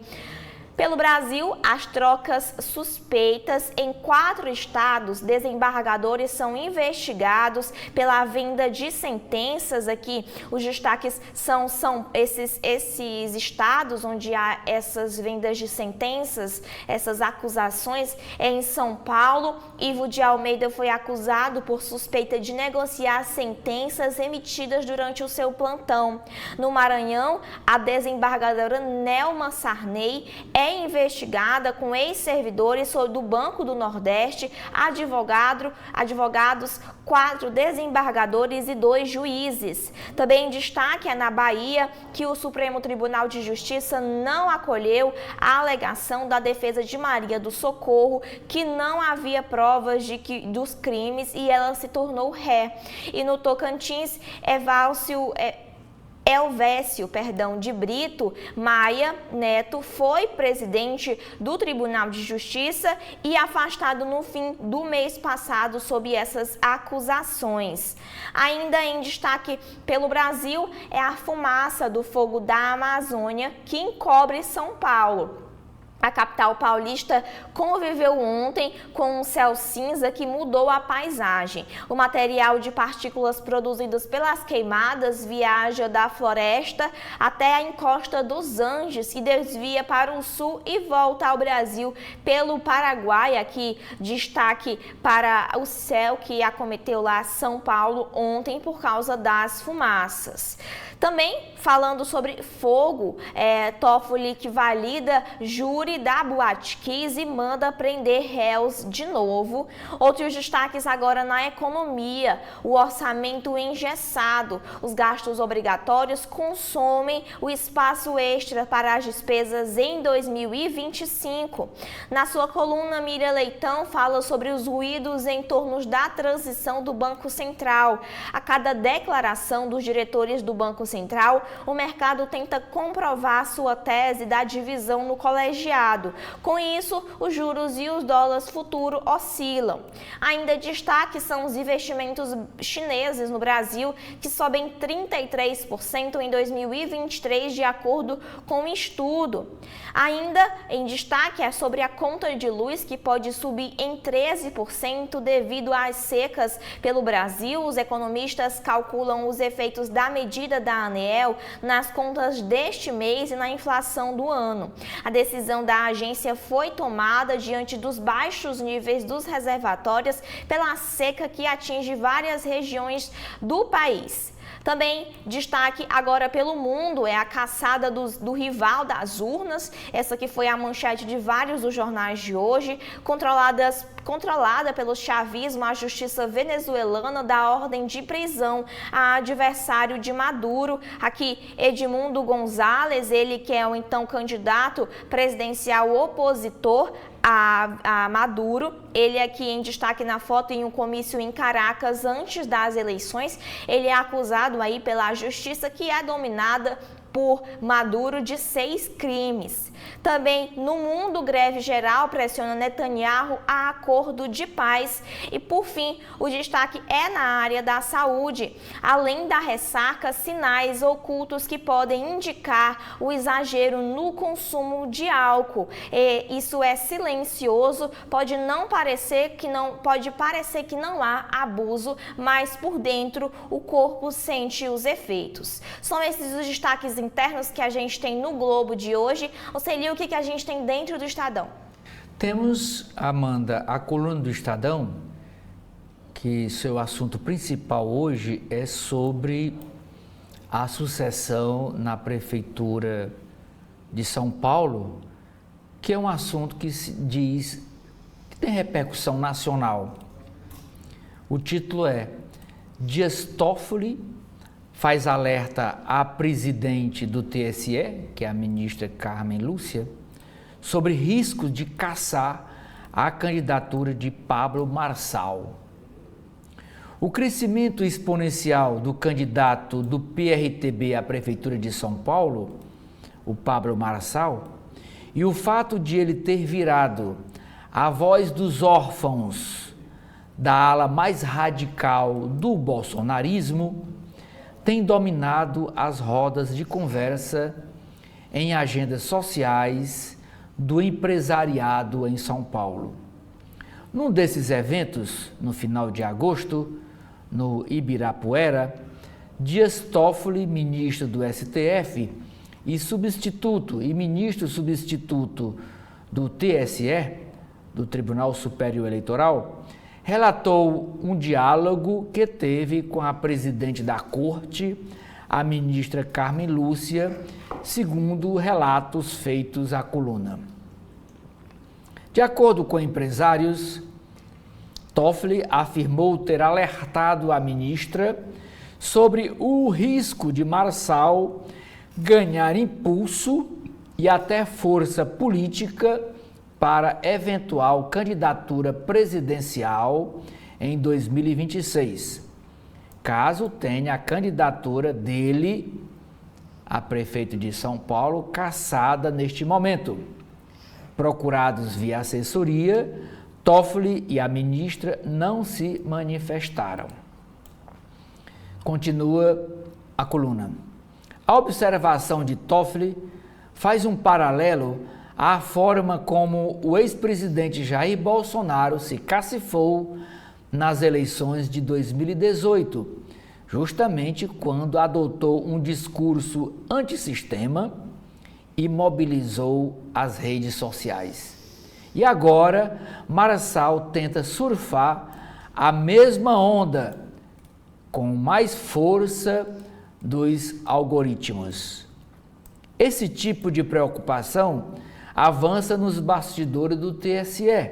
Pelo Brasil, as trocas suspeitas em 4 estados, desembargadores são investigados pela venda de sentenças. Aqui os destaques são esses estados onde há essas vendas de sentenças, essas acusações. Em São Paulo, Ivo de Almeida foi acusado por suspeita de negociar sentenças emitidas durante o seu plantão. No Maranhão, a desembargadora Nelma Sarney é investigada com ex-servidores do Banco do Nordeste, advogados, 4 desembargadores e 2 juízes. Também destaque é na Bahia que o Supremo Tribunal de Justiça não acolheu a alegação da defesa de Maria do Socorro, que não havia provas dos crimes e ela se tornou ré. E no Tocantins, Elvésio de Brito Maia Neto foi presidente do Tribunal de Justiça e afastado no fim do mês passado sob essas acusações. Ainda em destaque pelo Brasil é a fumaça do fogo da Amazônia que encobre São Paulo. A capital paulista conviveu ontem com um céu cinza que mudou a paisagem. O material de partículas produzidas pelas queimadas viaja da floresta até a encosta dos Andes e desvia para o sul e volta ao Brasil pelo Paraguai. Aqui destaque para o céu que acometeu lá São Paulo ontem por causa das fumaças. Também falando sobre fogo, Toffoli que valida júri da Boate Kiss e manda prender réus de novo. Outros destaques agora na economia, o orçamento engessado. Os gastos obrigatórios consomem o espaço extra para as despesas em 2025. Na sua coluna, Miriam Leitão fala sobre os ruídos em torno da transição do Banco Central. A cada declaração dos diretores do Banco Central, o mercado tenta comprovar sua tese da divisão no colegiado. anunciado. Com isso, os juros e os dólares futuro oscilam. Ainda destaque são os investimentos chineses no Brasil, que sobem 33% em 2023, de acordo com o estudo. Ainda em destaque é sobre a conta de luz, que pode subir em 13% devido às secas pelo Brasil. Os economistas calculam os efeitos da medida da ANEEL nas contas deste mês e na inflação do ano. A decisão da agência foi tomada diante dos baixos níveis dos reservatórios pela seca que atinge várias regiões do país. Também destaque agora pelo mundo é a caçada do rival das urnas. Essa que foi a manchete de vários dos jornais de hoje. Controlada pelo chavismo, a justiça venezuelana dá ordem de prisão a adversário de Maduro. Aqui, Edmundo González, ele que é o então candidato presidencial opositor a Maduro. Ele aqui em destaque na foto em um comício em Caracas antes das eleições. Ele é acusado aí pela justiça, que é dominada por Maduro, de 6 crimes. Também no mundo, greve geral pressiona Netanyahu a acordo de paz. E por fim, o destaque é na área da saúde. Além da ressaca, sinais ocultos que podem indicar o exagero no consumo de álcool. Isso é silencioso, pode parecer que não há abuso, mas por dentro o corpo sente os efeitos. São esses os destaques internos que a gente tem no Globo de hoje. Oceli, o que a gente tem dentro do Estadão? Temos, Amanda, a coluna do Estadão, que seu assunto principal hoje é sobre a sucessão na Prefeitura de São Paulo, que é um assunto que se diz que tem repercussão nacional. O título é: Dias Toffoli faz alerta à presidente do TSE, que é a ministra Carmen Lúcia, sobre riscos de caçar a candidatura de Pablo Marçal. O crescimento exponencial do candidato do PRTB à Prefeitura de São Paulo, o Pablo Marçal, e o fato de ele ter virado a voz dos órfãos da ala mais radical do bolsonarismo, tem dominado as rodas de conversa em agendas sociais do empresariado em São Paulo. Num desses eventos, no final de agosto, no Ibirapuera, Dias Toffoli, ministro do STF e ministro substituto do TSE, do Tribunal Superior Eleitoral, relatou um diálogo que teve com a presidente da Corte, a ministra Carmen Lúcia, segundo relatos feitos à coluna. De acordo com empresários, Toffoli afirmou ter alertado a ministra sobre o risco de Marçal ganhar impulso e até força política para eventual candidatura presidencial em 2026, caso tenha a candidatura dele a prefeito de São Paulo cassada neste momento. Procurados via assessoria, Toffoli e a ministra não se manifestaram. Continua a coluna. A observação de Toffoli faz um paralelo à forma como o ex-presidente Jair Bolsonaro se cacifou nas eleições de 2018, justamente quando adotou um discurso antissistema e mobilizou as redes sociais. E agora, Marçal tenta surfar a mesma onda, com mais força dos algoritmos. Esse tipo de preocupação avança nos bastidores do TSE,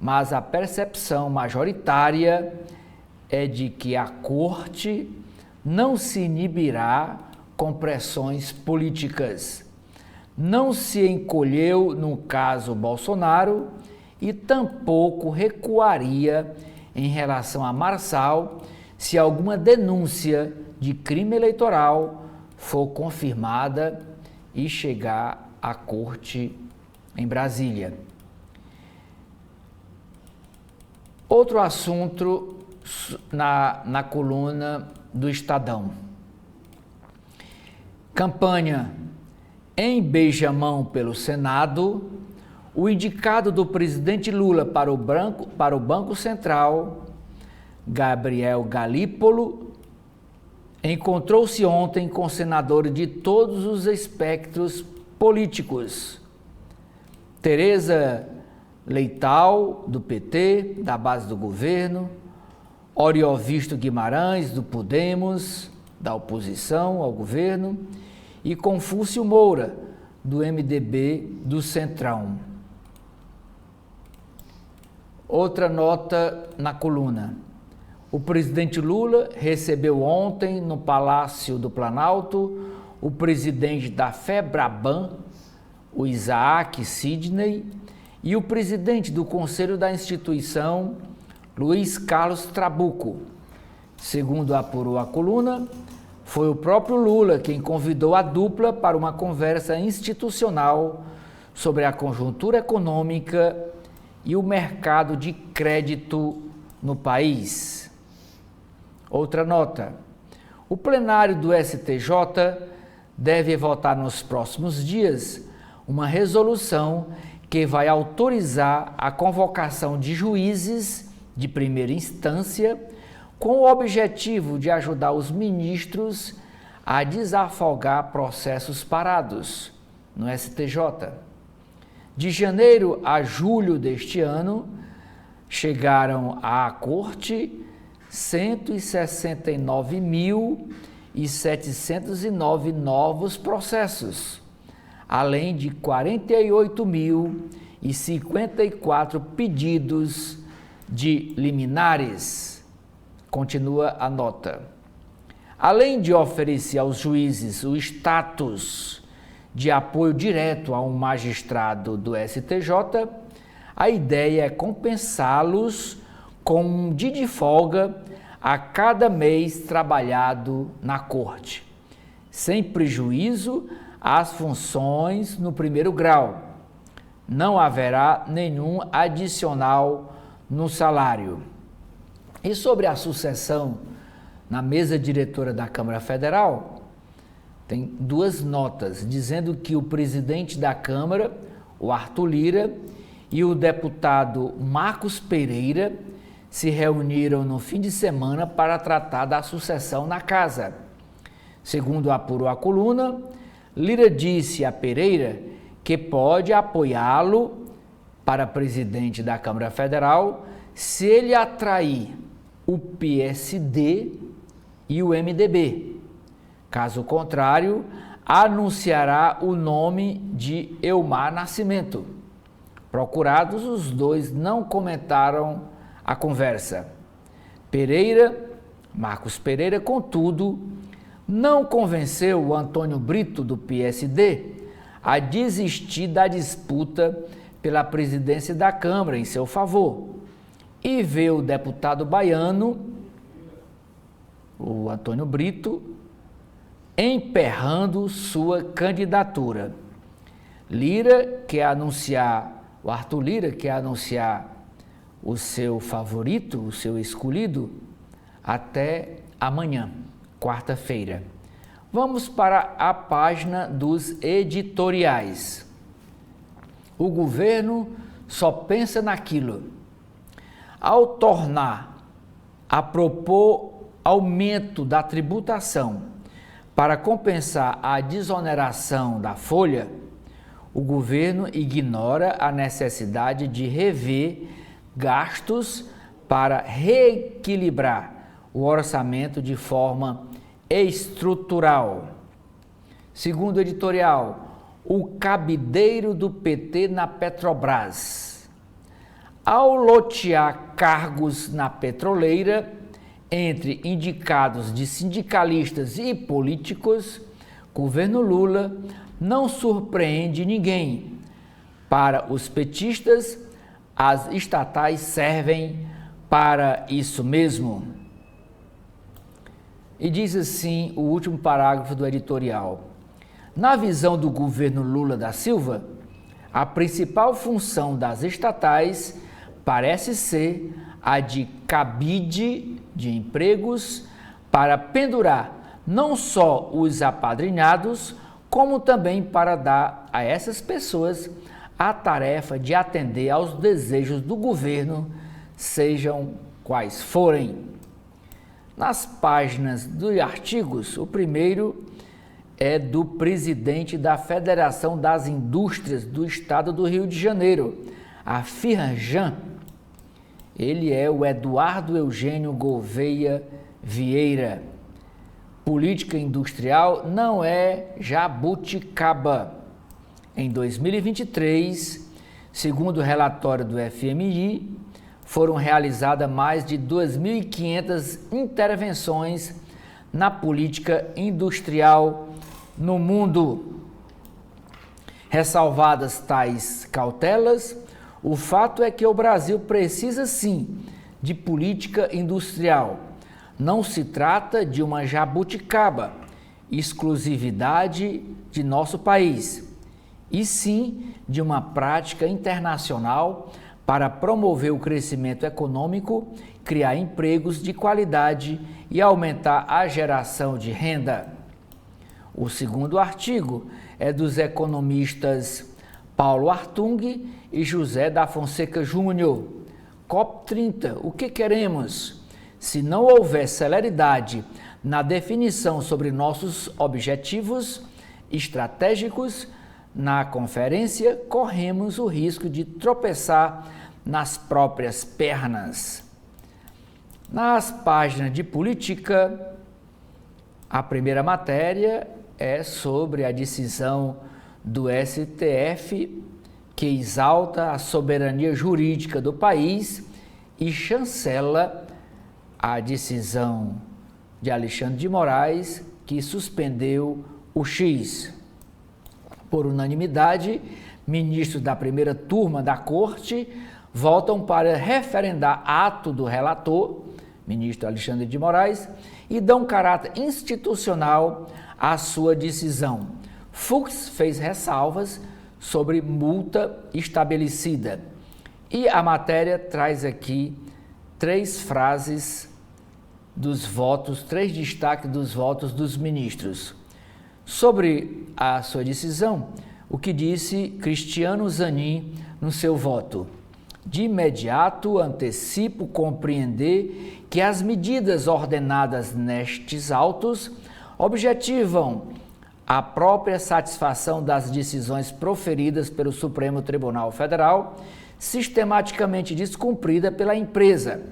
mas a percepção majoritária é de que a Corte não se inibirá com pressões políticas, não se encolheu no caso Bolsonaro e tampouco recuaria em relação a Marçal se alguma denúncia de crime eleitoral for confirmada e chegar à Corte em Brasília. Outro assunto na coluna do Estadão. Campanha em beijamão pelo Senado, o indicado do presidente Lula para o Banco Central, Gabriel Galípolo, encontrou-se ontem com senadores de todos os espectros políticos. Tereza Leital, do PT, da base do governo, Oriovisto Guimarães, do Podemos, da oposição ao governo, e Confúcio Moura, do MDB do Centrão. Outra nota na coluna. O presidente Lula recebeu ontem no Palácio do Planalto o presidente da FEBRABAN, o Isaac Sidney, e o presidente do Conselho da instituição, Luiz Carlos Trabuco. Segundo apurou a coluna, foi o próprio Lula quem convidou a dupla para uma conversa institucional sobre a conjuntura econômica e o mercado de crédito no país. Outra nota. O plenário do STJ deve votar nos próximos dias uma resolução que vai autorizar a convocação de juízes de primeira instância com o objetivo de ajudar os ministros a desafogar processos parados no STJ. De janeiro a julho deste ano, chegaram à Corte 169.709 novos processos, além de 48.054 pedidos de liminares. Continua a nota. Além de oferecer aos juízes o status de apoio direto a um magistrado do STJ, a ideia é compensá-los com um dia de folga a cada mês trabalhado na Corte, sem prejuízo às funções no primeiro grau. Não haverá nenhum adicional no salário. E sobre a sucessão na mesa diretora da Câmara Federal, tem duas notas dizendo que o presidente da Câmara, o Arthur Lira, e o deputado Marcos Pereira se reuniram no fim de semana para tratar da sucessão na casa. Segundo apurou a coluna, Lira disse a Pereira que pode apoiá-lo para presidente da Câmara Federal se ele atrair o PSD e o MDB. Caso contrário, anunciará o nome de Elmar Nascimento. Procurados, os dois não comentaram a conversa. Marcos Pereira, contudo, não convenceu o Antônio Brito, do PSD, a desistir da disputa pela presidência da Câmara em seu favor e vê o deputado baiano, o Antônio Brito, emperrando sua candidatura. O Arthur Lira quer anunciar o seu favorito, o seu escolhido, até amanhã, quarta-feira. Vamos para a página dos editoriais. O governo só pensa naquilo. Ao tornar a propor aumento da tributação para compensar a desoneração da folha, o governo ignora a necessidade de rever gastos para reequilibrar o orçamento de forma estrutural. Segundo o editorial, o cabideiro do PT na Petrobras. Ao lotear cargos na petroleira entre indicados de sindicalistas e políticos, o governo Lula não surpreende ninguém. Para os petistas, as estatais servem para isso mesmo. E diz assim o último parágrafo do editorial. Na visão do governo Lula da Silva, a principal função das estatais parece ser a de cabide de empregos para pendurar não só os apadrinhados, como também para dar a essas pessoas a tarefa de atender aos desejos do governo, sejam quais forem. Nas páginas dos artigos, o primeiro é do presidente da Federação das Indústrias do Estado do Rio de Janeiro, a Firjan. Ele é o Eduardo Eugênio Gouveia Vieira. Política industrial não é jabuticaba. Em 2023, segundo o relatório do FMI, foram realizadas mais de 2.500 intervenções na política industrial no mundo. Ressalvadas tais cautelas, o fato é que o Brasil precisa sim de política industrial. Não se trata de uma jabuticaba, exclusividade de nosso país, e sim de uma prática internacional para promover o crescimento econômico, criar empregos de qualidade e aumentar a geração de renda. O segundo artigo é dos economistas Paulo Hartung e José da Fonseca Júnior. COP30, o que queremos? Se não houver celeridade na definição sobre nossos objetivos estratégicos, na conferência corremos o risco de tropeçar nas próprias pernas. Nas páginas de política, a primeira matéria é sobre a decisão do STF que exalta a soberania jurídica do país e chancela a decisão de Alexandre de Moraes, que suspendeu o X. Por unanimidade, ministros da primeira turma da Corte votam para referendar ato do relator, ministro Alexandre de Moraes, e dão caráter institucional à sua decisão. Fux fez ressalvas sobre multa estabelecida. E a matéria traz aqui três frases dos votos, três destaques dos votos dos ministros. Sobre a sua decisão, o que disse Cristiano Zanin no seu voto? De imediato antecipo compreender que as medidas ordenadas nestes autos objetivam a própria satisfação das decisões proferidas pelo Supremo Tribunal Federal, sistematicamente descumprida pela empresa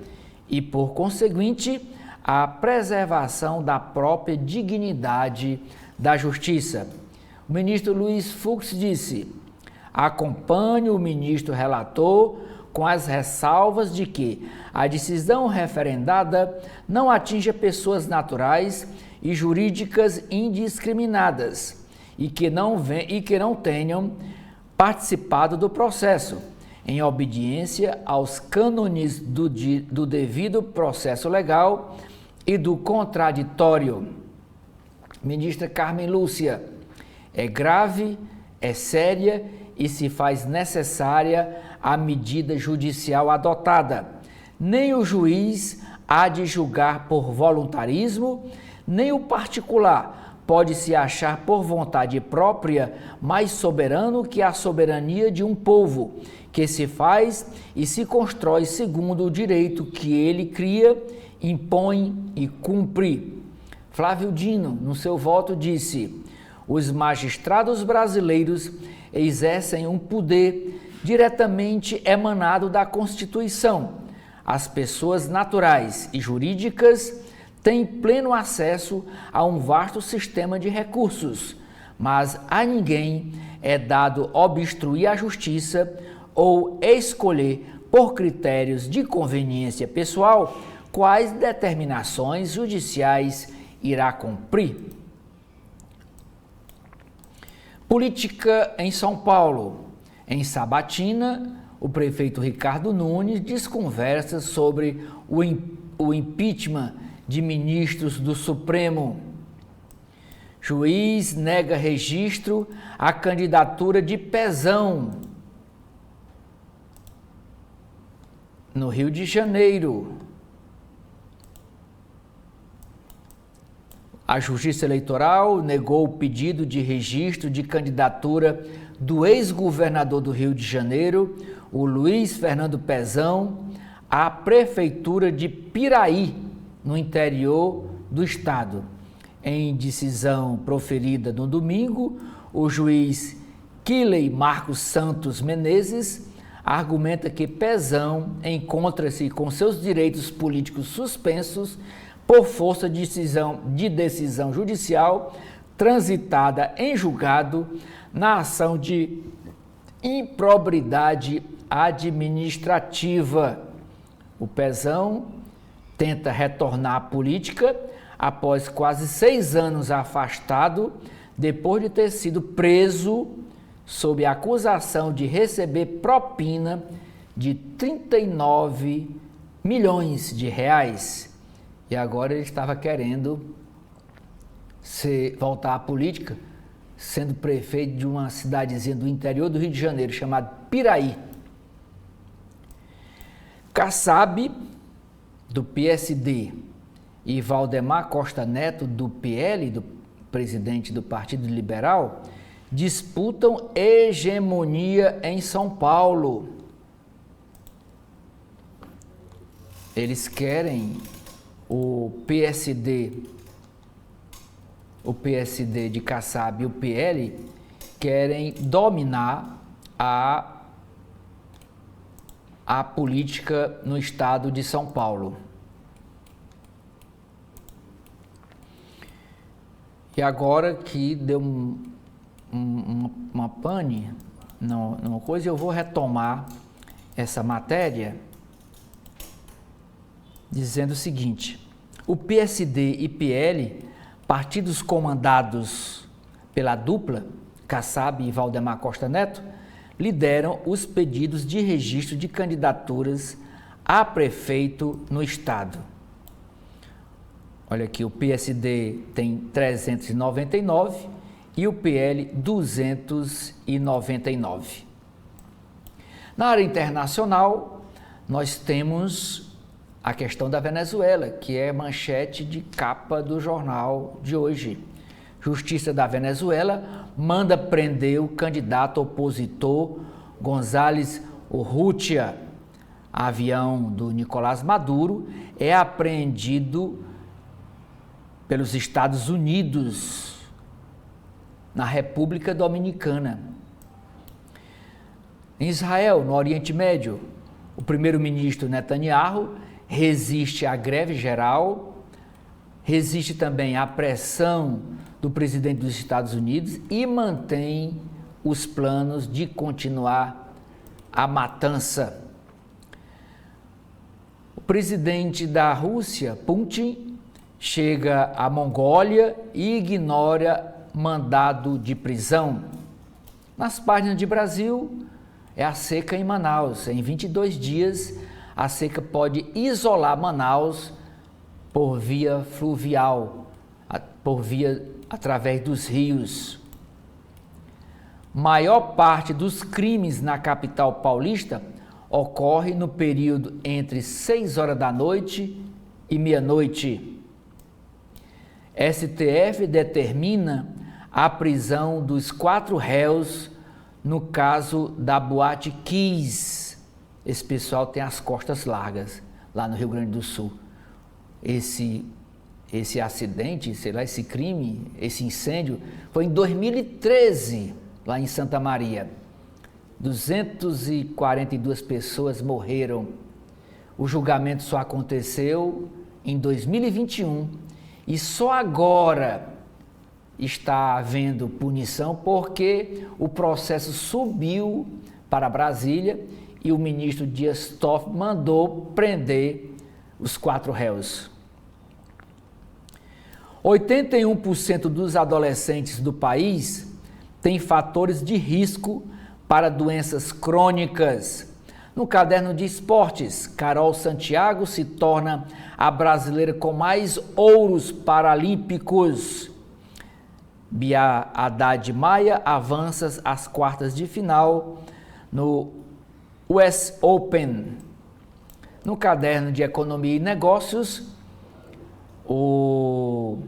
e, por conseguinte, a preservação da própria dignidade da Justiça. O ministro Luiz Fux disse: acompanho o ministro relator com as ressalvas de que a decisão referendada não atinja pessoas naturais e jurídicas indiscriminadas e que não tenham participado do processo, em obediência aos cânones do devido processo legal e do contraditório. Ministra Carmen Lúcia: é grave, é séria e se faz necessária a medida judicial adotada. Nem o juiz há de julgar por voluntarismo, nem o particular pode se achar por vontade própria mais soberano que a soberania de um povo, que se faz e se constrói segundo o direito que ele cria, impõe e cumpre. Flávio Dino, no seu voto, disse: os magistrados brasileiros exercem um poder diretamente emanado da Constituição. As pessoas naturais e jurídicas têm pleno acesso a um vasto sistema de recursos, mas a ninguém é dado obstruir a justiça ou escolher, por critérios de conveniência pessoal, quais determinações judiciais irá cumprir. Política em São Paulo. Em Sabatina, o prefeito Ricardo Nunes desconversa sobre o impeachment de ministros do Supremo. Juiz nega registro à candidatura de Pezão no Rio de Janeiro, a Justiça Eleitoral negou o pedido de registro de candidatura do ex-governador do Rio de Janeiro, o Luiz Fernando Pezão, à Prefeitura de Piraí, no interior do estado. Em decisão proferida no domingo, o juiz Quiley Marcos Santos Menezes argumenta que Pezão encontra-se com seus direitos políticos suspensos por força de decisão judicial transitada em julgado na ação de improbidade administrativa. O Pezão tenta retornar à política após quase 6 anos afastado, depois de ter sido preso sob a acusação de receber propina de 39 milhões de reais. E agora ele estava querendo voltar à política, sendo prefeito de uma cidadezinha do interior do Rio de Janeiro, chamada Piraí. Kassab, do PSD, e Valdemar Costa Neto, do PL, do presidente do Partido Liberal, disputam hegemonia em São Paulo. Eles querem o PSD de Kassab e o PL querem dominar a política no estado de São Paulo. E agora que deu uma pane numa coisa, eu vou retomar essa matéria dizendo o seguinte: o PSD e PL, partidos comandados pela dupla, Kassab e Valdemar Costa Neto, lideram os pedidos de registro de candidaturas a prefeito no estado. Olha aqui, o PSD tem 399 e o PL 299. Na área internacional, nós temos a questão da Venezuela, que é manchete de capa do jornal de hoje. Justiça da Venezuela manda prender o candidato opositor González Urrutia. Avião do Nicolás Maduro é apreendido pelos Estados Unidos na República Dominicana. Em Israel, no Oriente Médio, o primeiro-ministro Netanyahu resiste à greve geral, resiste também à pressão do presidente dos Estados Unidos e mantém os planos de continuar a matança. O presidente da Rússia, Putin, chega à Mongólia e ignora mandado de prisão. Nas páginas de Brasil, é a seca em Manaus. Em 22 dias, a seca pode isolar Manaus por via fluvial, através dos rios. Maior parte dos crimes na capital paulista ocorre no período entre 6 horas da noite e meia-noite. STF determina a prisão dos 4 réus no caso da Boate Kiss. Esse pessoal tem as costas largas, lá no Rio Grande do Sul. Esse acidente, esse crime, esse incêndio, foi em 2013, lá em Santa Maria. 242 pessoas morreram. O julgamento só aconteceu em 2021 e só agora está havendo punição porque o processo subiu para Brasília e o ministro Dias Toffoli mandou prender os 4 réus. 81% dos adolescentes do país têm fatores de risco para doenças crônicas. No caderno de esportes, Carol Santiago se torna a brasileira com mais ouros paralímpicos. Bia Haddad Maia avança às quartas de final no US Open. No caderno de Economia e Negócios, o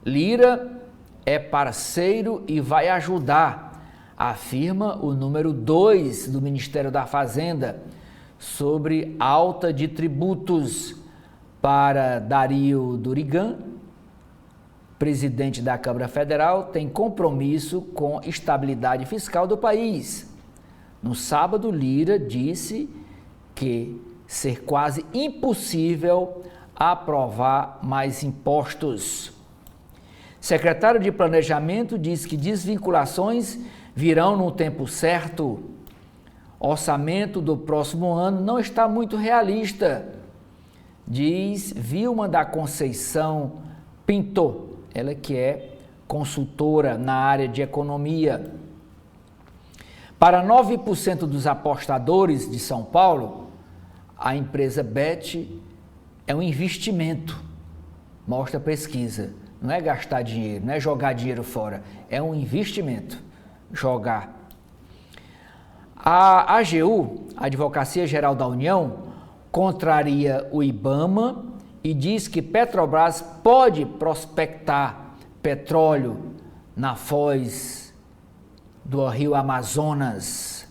Lira é parceiro e vai ajudar, afirma o número 2 do Ministério da Fazenda, sobre alta de tributos. Para Dario Durigan, presidente da Câmara Federal, tem compromisso com estabilidade fiscal do país. No sábado, Lira disse que ser quase impossível aprovar mais impostos. Secretário de Planejamento diz que desvinculações virão no tempo certo. Orçamento do próximo ano não está muito realista, diz Vilma da Conceição Pinto, ela que é consultora na área de economia. Para 9% dos apostadores de São Paulo, a empresa Bet é um investimento, mostra a pesquisa. Não é gastar dinheiro, não é jogar dinheiro fora, é um investimento, jogar. A AGU, a Advocacia Geral da União, contraria o IBAMA e diz que Petrobras pode prospectar petróleo na foz do Rio Amazonas.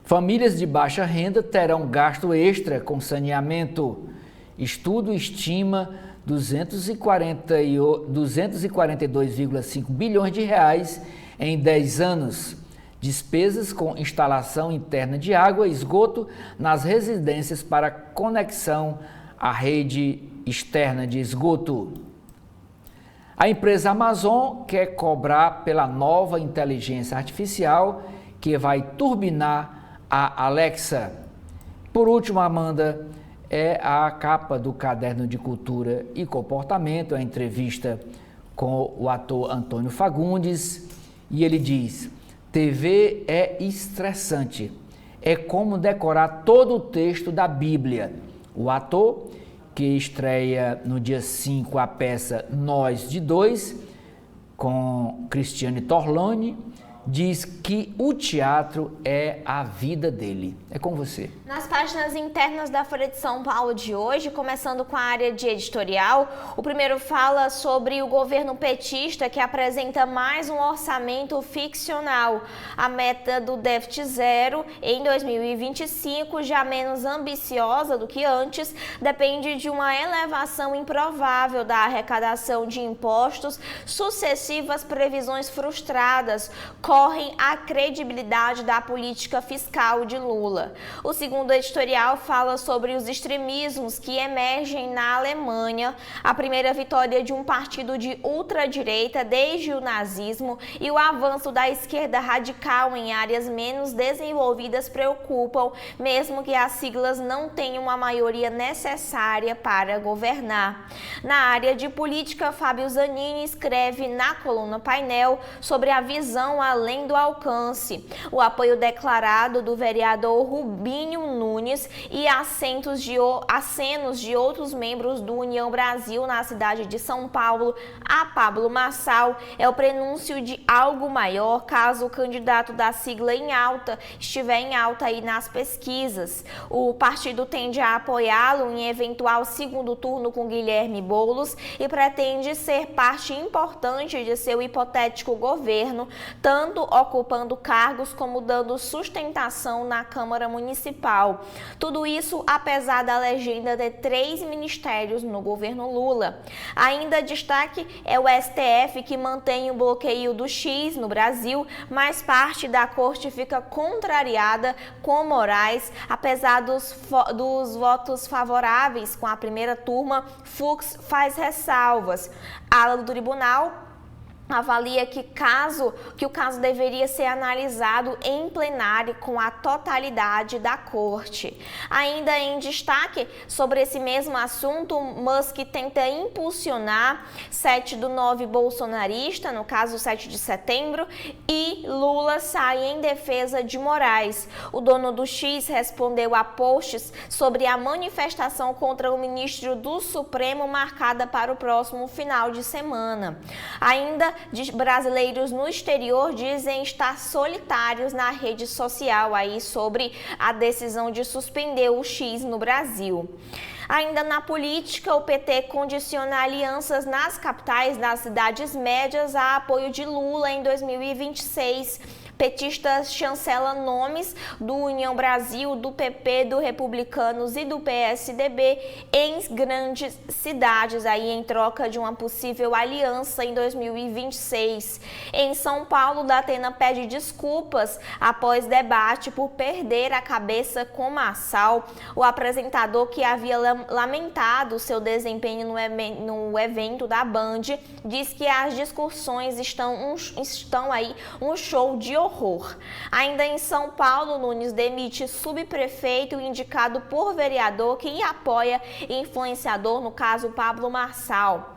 Famílias de baixa renda terão gasto extra com saneamento. Estudo estima 242,5 bilhões de reais em 10 anos. Despesas com instalação interna de água e esgoto nas residências para conexão à rede externa de esgoto. A empresa Amazon quer cobrar pela nova inteligência artificial que vai turbinar a Alexa. Por último, Amanda, é a capa do Caderno de Cultura e Comportamento, a entrevista com o ator Antônio Fagundes, e ele diz: TV é estressante, é como decorar todo o texto da Bíblia. O ator, que estreia no dia 5 a peça Nós de Dois, com Cristiane Torlone, diz que o teatro é a vida dele. É com você. Nas páginas internas da Folha de São Paulo de hoje, começando com a área de editorial, o primeiro fala sobre o governo petista que apresenta mais um orçamento ficcional. A meta do déficit zero em 2025, já menos ambiciosa do que antes, depende de uma elevação improvável da arrecadação de impostos, sucessivas previsões frustradas, correm a credibilidade da política fiscal de Lula. O segundo editorial fala sobre os extremismos que emergem na Alemanha, a primeira vitória de um partido de ultradireita desde o nazismo e o avanço da esquerda radical em áreas menos desenvolvidas preocupam, mesmo que as siglas não tenham a maioria necessária para governar. Na área de política, Fábio Zanini escreve na coluna Painel sobre a visão além do alcance, o apoio declarado do vereador Rubinho Nunes e acenos de outros membros do União Brasil na cidade de São Paulo a Pablo Marçal é o prenúncio de algo maior caso o candidato da sigla estiver em alta aí nas pesquisas. O partido tende a apoiá-lo em eventual segundo turno com Guilherme Boulos e pretende ser parte importante de seu hipotético governo, tanto ocupando cargos como dando sustentação na Câmara Municipal. Tudo isso apesar da legenda de 3 ministérios no governo Lula. Ainda destaque é o STF, que mantém o bloqueio do X no Brasil, mas parte da corte fica contrariada com Moraes, apesar dos votos favoráveis com a primeira turma. Fux faz ressalvas. A ala do tribunal avalia que o caso deveria ser analisado em plenário com a totalidade da corte. Ainda em destaque sobre esse mesmo assunto, Musk tenta impulsionar 7/9 bolsonarista, no caso 7 de setembro, e Lula sai em defesa de Moraes. O dono do X respondeu a posts sobre a manifestação contra o ministro do Supremo marcada para o próximo final de semana. Ainda de brasileiros no exterior dizem estar solitários na rede social aí sobre a decisão de suspender o X no Brasil. Ainda na política, o PT condiciona alianças nas capitais das cidades médias a apoio de Lula em 2026. Petistas chancelam nomes do União Brasil, do PP, do Republicanos e do PSDB em grandes cidades, aí em troca de uma possível aliança em 2026. Em São Paulo, Datena pede desculpas após debate por perder a cabeça com Marçal. O apresentador, que havia lamentado seu desempenho no evento da Band, diz que as discussões estão aí um show de horror. Ainda em São Paulo, Nunes demite subprefeito indicado por vereador que apoia influenciador, no caso Pablo Marçal.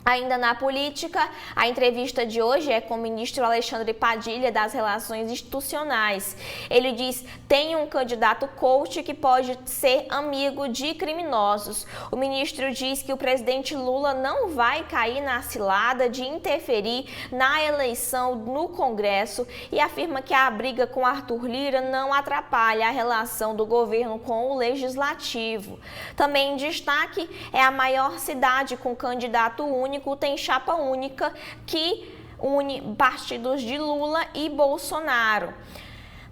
Ainda na política, a entrevista de hoje é com o ministro Alexandre Padilha das Relações Institucionais. Ele diz: tem um candidato coach que pode ser amigo de criminosos. O ministro diz que o presidente Lula não vai cair na cilada de interferir na eleição no Congresso e afirma que a briga com Arthur Lira não atrapalha a relação do governo com o Legislativo. Também em destaque é a maior cidade com candidato único, tem chapa única que une partidos de Lula e Bolsonaro.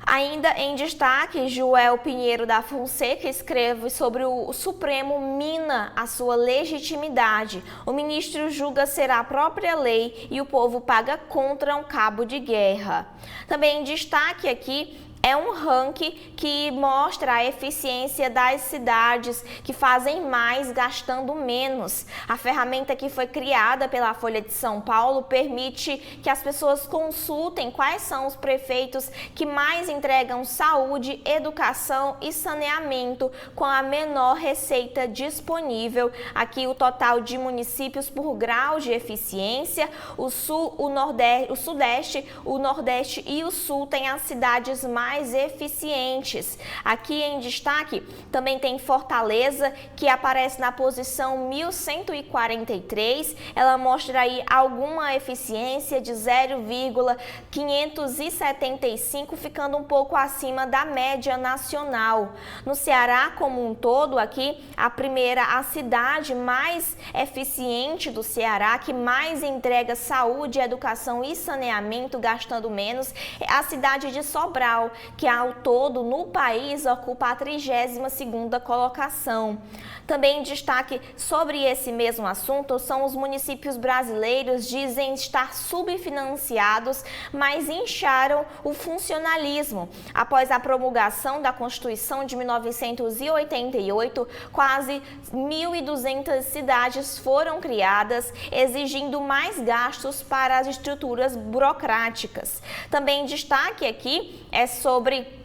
Ainda em destaque, Joel Pinheiro da Fonseca escreve sobre o Supremo mina a sua legitimidade. O ministro julga ser a própria lei e o povo paga contra um cabo de guerra. Também em destaque aqui é um ranking que mostra a eficiência das cidades que fazem mais gastando menos. A ferramenta que foi criada pela Folha de São Paulo permite que as pessoas consultem quais são os prefeitos que mais entregam saúde, educação e saneamento com a menor receita disponível. Aqui o total de municípios por grau de eficiência. O Sul, o Nordeste, o Sudeste, o Nordeste e o Sul têm as cidades mais eficientes. Aqui em destaque também tem Fortaleza, que aparece na posição 1143. Ela mostra aí alguma eficiência de 0,575, ficando um pouco acima da média nacional. No Ceará como um todo, aqui a cidade mais eficiente do Ceará, que mais entrega saúde, educação e saneamento gastando menos, é a cidade de Sobral, que ao todo no país ocupa a 32ª colocação. Também destaque sobre esse mesmo assunto são os municípios brasileiros dizem estar subfinanciados, mas incharam o funcionalismo. Após a promulgação da Constituição de 1988, quase 1.200 cidades foram criadas, exigindo mais gastos para as estruturas burocráticas. Também destaque aqui é sobre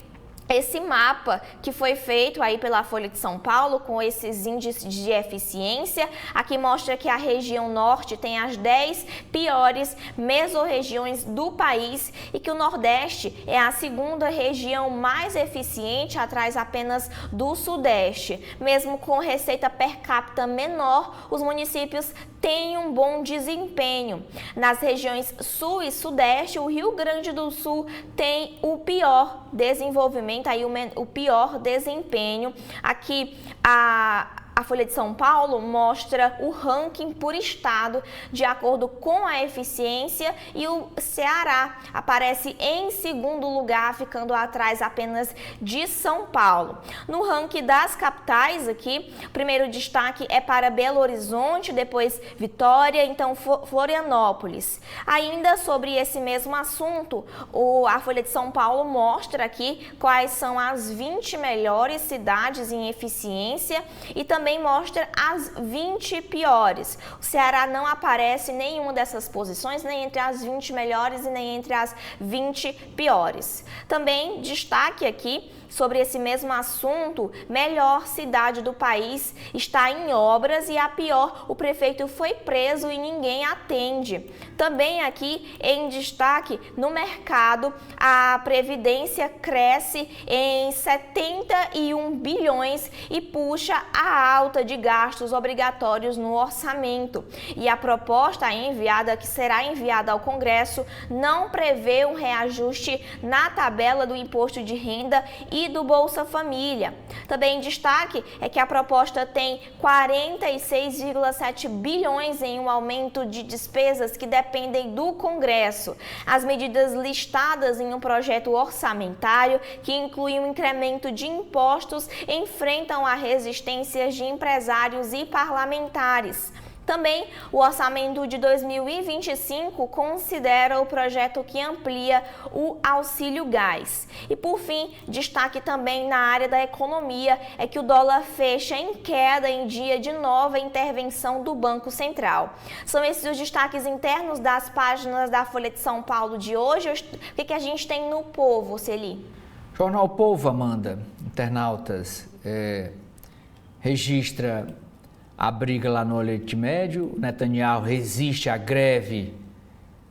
esse mapa que foi feito aí pela Folha de São Paulo com esses índices de eficiência. Aqui mostra que a região norte tem as 10 piores mesorregiões do país e que o Nordeste é a segunda região mais eficiente, atrás apenas do Sudeste. Mesmo com receita per capita menor, os municípios têm um bom desempenho. Nas regiões Sul e Sudeste, o Rio Grande do Sul tem o pior desenvolvimento, aí o pior desempenho. Aqui a Folha de São Paulo mostra o ranking por estado de acordo com a eficiência e o Ceará aparece em segundo lugar, ficando atrás apenas de São Paulo. No ranking das capitais aqui, o primeiro destaque é para Belo Horizonte, depois Vitória, então Florianópolis. Ainda sobre esse mesmo assunto, a Folha de São Paulo mostra aqui quais são as 20 melhores cidades em eficiência e também mostra as 20 piores. O Ceará não aparece em nenhuma dessas posições, nem entre as 20 melhores e nem entre as 20 piores. Também destaque aqui sobre esse mesmo assunto, melhor cidade do país está em obras e a pior, o prefeito foi preso e ninguém atende. Também aqui em destaque, no mercado, a Previdência cresce em 71 bilhões e puxa a falta de gastos obrigatórios no orçamento. E a proposta que será enviada ao Congresso não prevê um reajuste na tabela do imposto de renda e do Bolsa Família. Também em destaque é que a proposta tem 46,7 bilhões em um aumento de despesas que dependem do Congresso. As medidas listadas em um projeto orçamentário que inclui um incremento de impostos enfrentam a resistências de empresários e parlamentares. Também, o orçamento de 2025 considera o projeto que amplia o auxílio gás. E por fim, destaque também na área da economia é que o dólar fecha em queda em dia de nova intervenção do Banco Central. São esses os destaques internos das páginas da Folha de São Paulo de hoje. O que a gente tem no Povo, Celi? Jornal Povo, Amanda, internautas, registra a briga lá no Oriente Médio. Netanyahu resiste à greve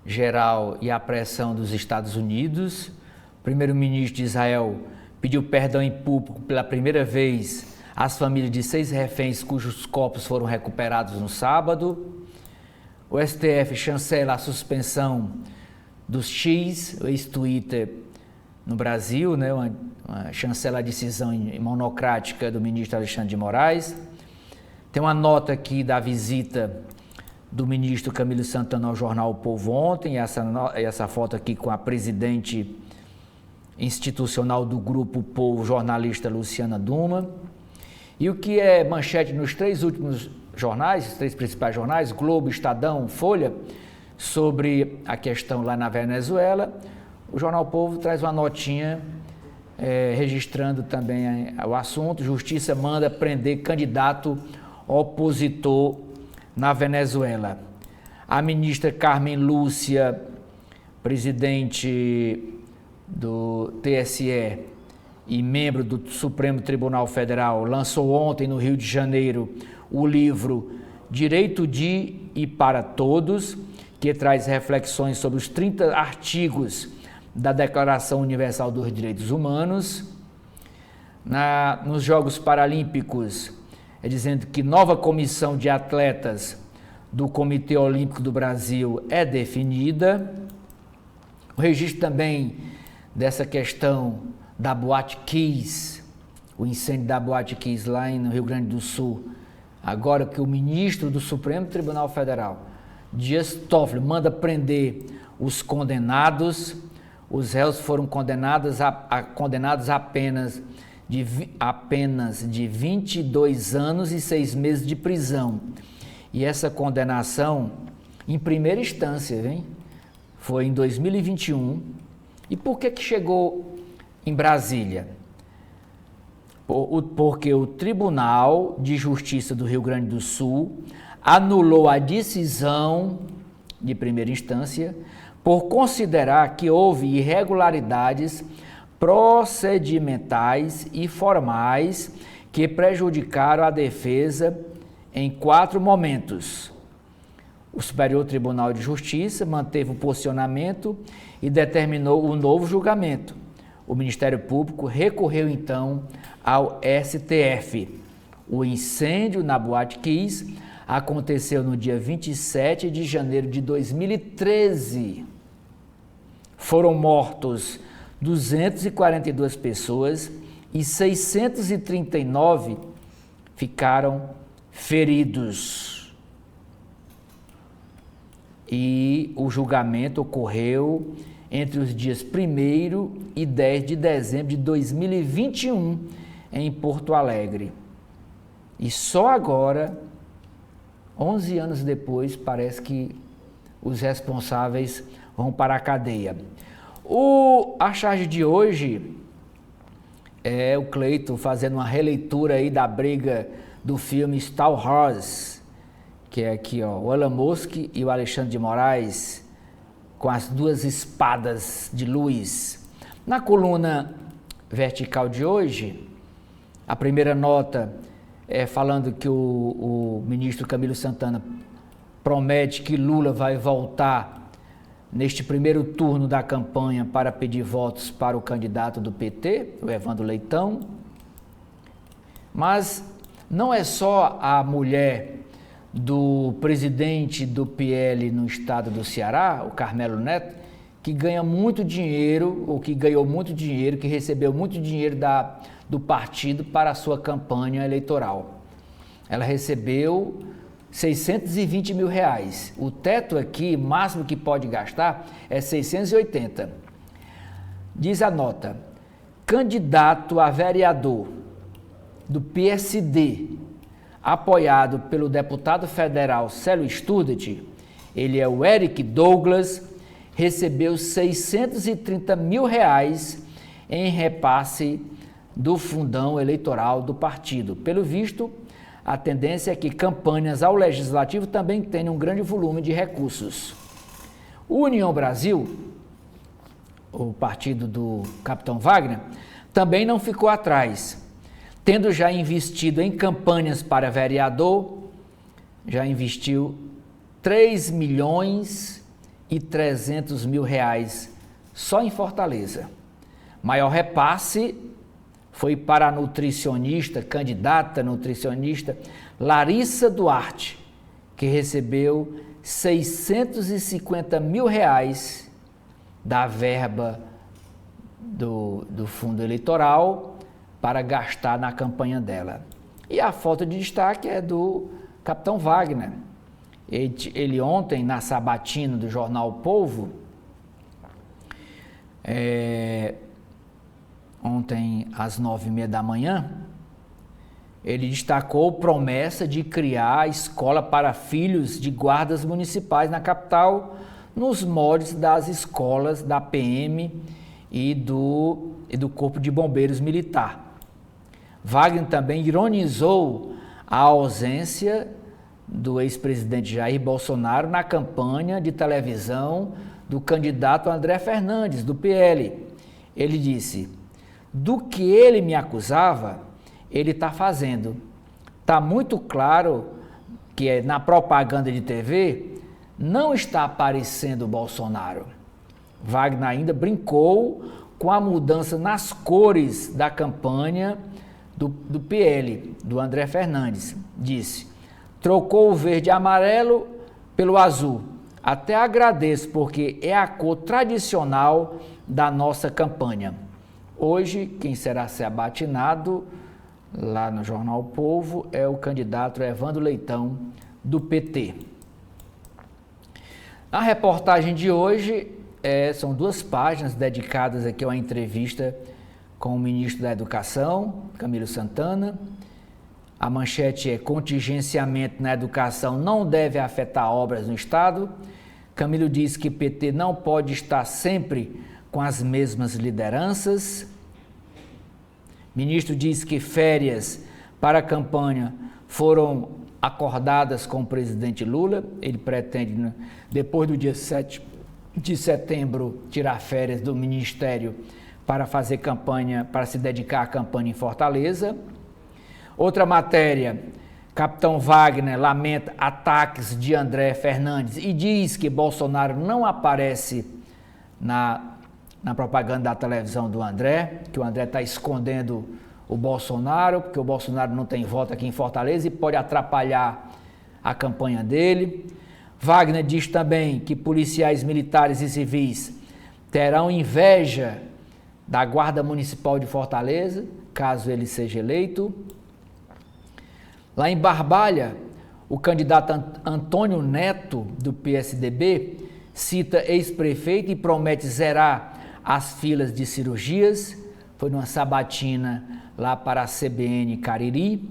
geral e à pressão dos Estados Unidos. O primeiro-ministro de Israel pediu perdão em público pela primeira vez às famílias de 6 reféns cujos corpos foram recuperados no sábado. O STF chancela a suspensão dos X, o ex-Twitter, no Brasil, né? Uma chancela a decisão monocrática do ministro Alexandre de Moraes. Tem uma nota aqui da visita do ministro Camilo Santana ao jornal O Povo ontem, essa foto aqui com a presidente institucional do Grupo Povo, jornalista Luciana Duma. E o que é manchete nos 3 últimos jornais, os 3 principais jornais, Globo, Estadão, Folha, sobre a questão lá na Venezuela, o jornal O Povo traz uma notinha registrando também o assunto. Justiça manda prender candidato opositor na Venezuela. A ministra Carmen Lúcia, presidente do TSE e membro do Supremo Tribunal Federal, lançou ontem no Rio de Janeiro o livro Direito de e para Todos, que traz reflexões sobre os 30 artigos da Declaração Universal dos Direitos Humanos. Nos Jogos Paralímpicos, dizendo que nova comissão de atletas do Comitê Olímpico do Brasil é definida. O registro também dessa questão da Boate Kiss, o incêndio da Boate Kiss lá no Rio Grande do Sul, agora que o ministro do Supremo Tribunal Federal, Dias Toffoli, manda prender os condenados. Os réus foram condenados apenas de 22 anos e 6 meses de prisão. E essa condenação, em primeira instância, foi em 2021. E por que chegou em Brasília? Porque o Tribunal de Justiça do Rio Grande do Sul anulou a decisão de primeira instância por considerar que houve irregularidades procedimentais e formais que prejudicaram a defesa em 4 momentos. O Superior Tribunal de Justiça manteve o posicionamento e determinou o novo julgamento. O Ministério Público recorreu então ao STF. O incêndio na Boate Kiss aconteceu no dia 27 de janeiro de 2013. Foram mortos 242 pessoas e 639 ficaram feridos. E o julgamento ocorreu entre os dias 1º e 10 de dezembro de 2021 em Porto Alegre. E só agora, 11 anos depois, parece que os responsáveis vão para a cadeia. A charge de hoje é o Cleiton fazendo uma releitura aí da briga do filme Star Wars, que é aqui, ó, o Elon Musk e o Alexandre de Moraes com as 2 espadas de luz. Na coluna vertical de hoje, a primeira nota é falando que o ministro Camilo Santana promete que Lula vai voltar neste primeiro turno da campanha para pedir votos para o candidato do PT, o Evandro Leitão. Mas Não é só a mulher do presidente do PL no estado do Ceará, o Carmelo Neto, que ganha muito dinheiro, ou que ganhou muito dinheiro, que recebeu muito dinheiro do partido para a sua campanha eleitoral. Ela recebeu R$620 mil. O teto aqui, máximo que pode gastar, é 680. Diz a nota: candidato a vereador do PSD, apoiado pelo deputado federal Célio Sturdet, ele é o Eric Douglas, recebeu R$630 mil em repasse do fundão eleitoral do partido. Pelo visto, a tendência é que campanhas ao legislativo também tenham um grande volume de recursos. O União Brasil, o partido do Capitão Wagner, também não ficou atrás, tendo já investido em campanhas para vereador, já investiu R$3.300.000 só em Fortaleza. Maior repasse foi para a candidata nutricionista Larissa Duarte, que recebeu R$650 mil da verba do fundo eleitoral para gastar na campanha dela. E a foto de destaque é do Capitão Wagner. Ele ontem, na sabatina do jornal O Povo, ontem às 9h30 da manhã, ele destacou promessa de criar escola para filhos de guardas municipais na capital, nos moldes das escolas da PM e do Corpo de Bombeiros Militar. Wagner também ironizou a ausência do ex-presidente Jair Bolsonaro na campanha de televisão do candidato André Fernandes, do PL. Ele disse: do que ele me acusava, ele está fazendo. Está muito claro que na propaganda de TV não está aparecendo o Bolsonaro. Wagner ainda brincou com a mudança nas cores da campanha do PL, do André Fernandes. Disse: trocou o verde e amarelo pelo azul. Até agradeço, porque é a cor tradicional da nossa campanha. Hoje, quem será sabatinado lá no Jornal O Povo é o candidato Evandro Leitão, do PT. A reportagem de hoje são 2 páginas dedicadas aqui a uma entrevista com o ministro da Educação, Camilo Santana. A manchete é: contingenciamento na educação não deve afetar obras no Estado. Camilo diz que PT não pode estar sempre com as mesmas lideranças. Ministro diz que férias para a campanha foram acordadas com o presidente Lula. Ele pretende, depois do dia 7 de setembro, tirar férias do ministério para fazer campanha, para se dedicar à campanha em Fortaleza. Outra matéria: Capitão Wagner lamenta ataques de André Fernandes e diz que Bolsonaro não aparece na propaganda da televisão do André, que o André está escondendo o Bolsonaro, porque o Bolsonaro não tem voto aqui em Fortaleza e pode atrapalhar a campanha dele. Wagner diz também que policiais militares e civis terão inveja da Guarda Municipal de Fortaleza, caso ele seja eleito. Lá em Barbalha, o candidato Antônio Neto, do PSDB, cita ex-prefeito e promete zerar as filas de cirurgias. Foi numa sabatina lá para a CBN Cariri.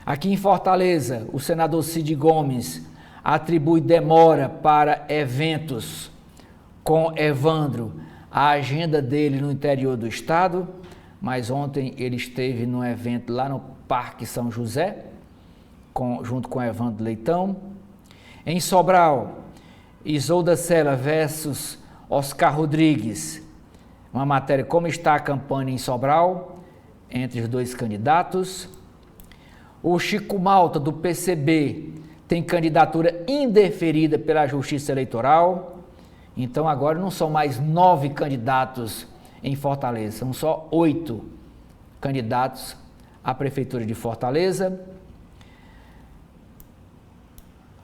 Aqui em Fortaleza, o senador Cid Gomes atribui demora para eventos com Evandro à agenda dele no interior do estado, mas ontem ele esteve num evento lá no Parque São José, junto com Evandro Leitão. Em Sobral, Isolda Sela versus Oscar Rodrigues, uma matéria: como está a campanha em Sobral, entre os 2 candidatos. O Chico Malta, do PCB, tem candidatura indeferida pela Justiça Eleitoral. Então agora não são mais 9 candidatos em Fortaleza, são só 8 candidatos a Prefeitura de Fortaleza.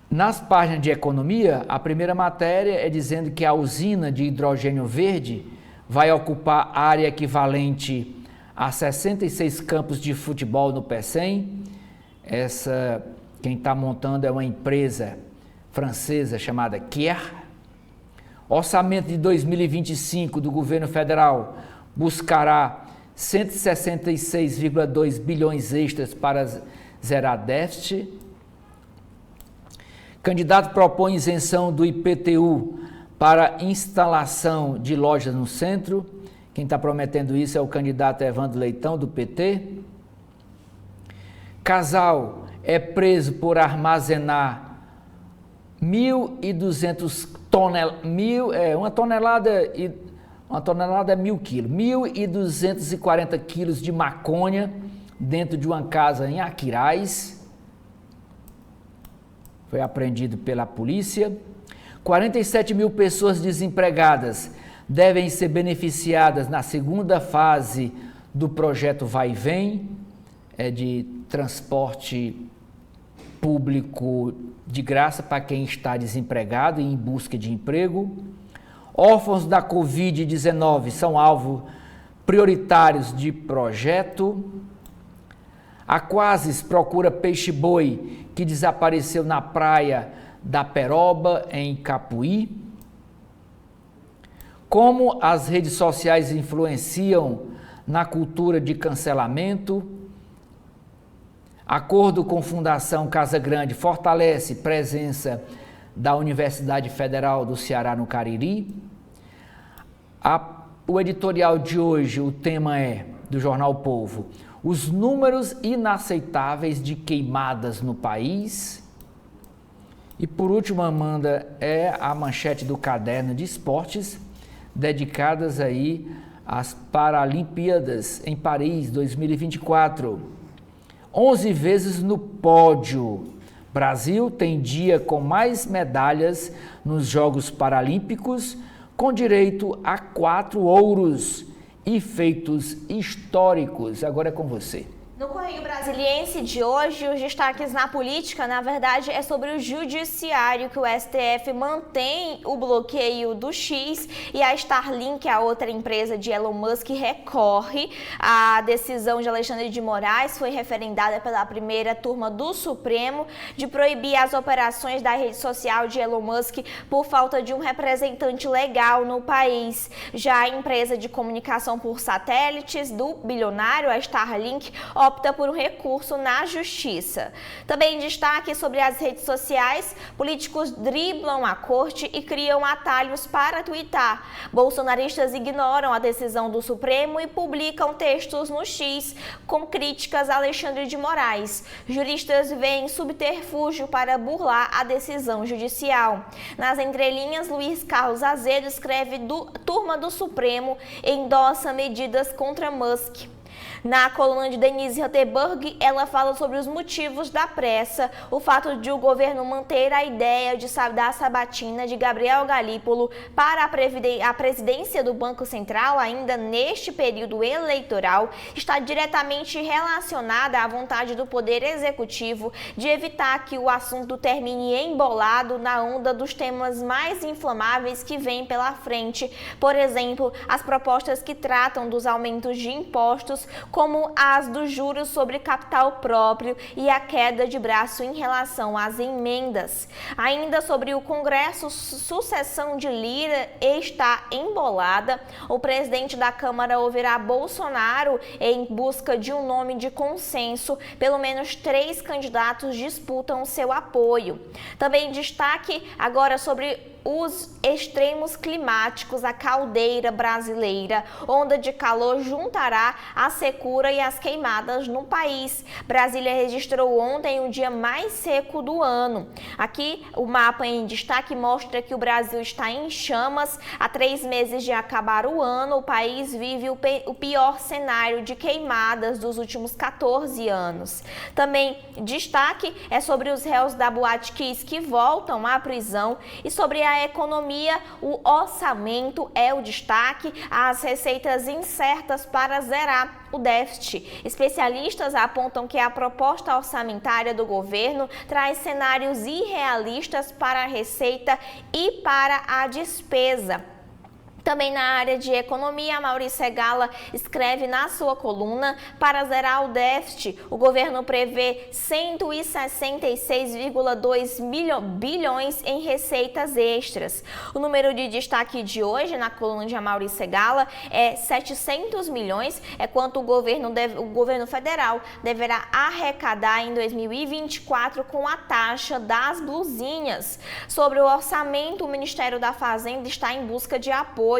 Nas páginas de economia, a primeira matéria é dizendo que a usina de hidrogênio verde vai ocupar área equivalente a 66 campos de futebol no Pecém. Quem está montando é uma empresa francesa chamada Kier. Orçamento de 2025 do governo federal buscará 166,2 bilhões extras para zerar déficit. Candidato propõe isenção do IPTU para instalação de lojas no centro. Quem está prometendo isso é o candidato Evandro Leitão, do PT. Casal é preso por armazenar 1.200 toneladas, uma tonelada é 1.000 quilos, 1.240 quilos de maconha dentro de uma casa em Aquiraz. Foi apreendido pela polícia. 47 mil pessoas desempregadas devem ser beneficiadas na segunda fase do projeto Vai e Vem, de transporte público de graça para quem está desempregado e em busca de emprego. Órfãos da Covid-19 são alvo prioritários de projeto. Aquasis procura peixe-boi que desapareceu na praia da Peroba, em Capuí. Como as redes sociais influenciam na cultura de cancelamento. Acordo com Fundação Casa Grande fortalece presença da Universidade Federal do Ceará no Cariri. O editorial de hoje, o tema é, do Jornal O Povo, os números inaceitáveis de queimadas no país. E por último, Amanda, é a manchete do caderno de esportes, dedicadas aí às Paralimpíadas em Paris 2024. 11 vezes no pódio. Brasil tem dia com mais medalhas nos Jogos Paralímpicos, com direito a 4 ouros e feitos históricos. Agora é com você. No Correio Brasiliense de hoje, os destaques na política, na verdade, é sobre o judiciário, que o STF mantém o bloqueio do X e a Starlink, a outra empresa de Elon Musk, recorre. A decisão de Alexandre de Moraes foi referendada pela primeira turma do Supremo de proibir as operações da rede social de Elon Musk por falta de um representante legal no país. Já a empresa de comunicação por satélites do bilionário, a Starlink, opta por um recurso na justiça. Também destaque sobre as redes sociais, políticos driblam a corte e criam atalhos para twittar. Bolsonaristas ignoram a decisão do Supremo e publicam textos no X com críticas a Alexandre de Moraes. Juristas veem subterfúgio para burlar a decisão judicial. Nas entrelinhas, Luiz Carlos Azevedo escreve: turma do Supremo endossa medidas contra Musk. Na coluna de Denise Rottenberg, ela fala sobre os motivos da pressa, o fato de o governo manter a ideia da sabatina de Gabriel Galípolo para a presidência do Banco Central ainda neste período eleitoral está diretamente relacionada à vontade do Poder Executivo de evitar que o assunto termine embolado na onda dos temas mais inflamáveis que vêm pela frente. Por exemplo, as propostas que tratam dos aumentos de impostos, como as dos juros sobre capital próprio e a queda de braço em relação às emendas. Ainda sobre o Congresso, sucessão de Lira está embolada. O presidente da Câmara ouvirá Bolsonaro em busca de um nome de consenso. Pelo menos 3 candidatos disputam seu apoio. Também destaque agora sobre os extremos climáticos, a caldeira brasileira. Onda de calor juntará a secura e as queimadas no país. Brasília registrou ontem o dia mais seco do ano. Aqui o mapa em destaque mostra que o Brasil está em chamas. Há 3 meses de acabar o ano, o país vive o pior cenário de queimadas dos últimos 14 anos. Também destaque é sobre os réus da Boate Kiss que voltam à prisão e sobre a a economia, o orçamento é o destaque, as receitas incertas para zerar o déficit. Especialistas apontam que a proposta orçamentária do governo traz cenários irrealistas para a receita e para a despesa. Também na área de economia, Maurício Segala escreve na sua coluna: para zerar o déficit, o governo prevê 166,2 bilhões em receitas extras. O número de destaque de hoje na coluna de Maurício Segala é 700 milhões, é quanto o governo federal deverá arrecadar em 2024 com a taxa das blusinhas. Sobre o orçamento, o Ministério da Fazenda está em busca de apoio.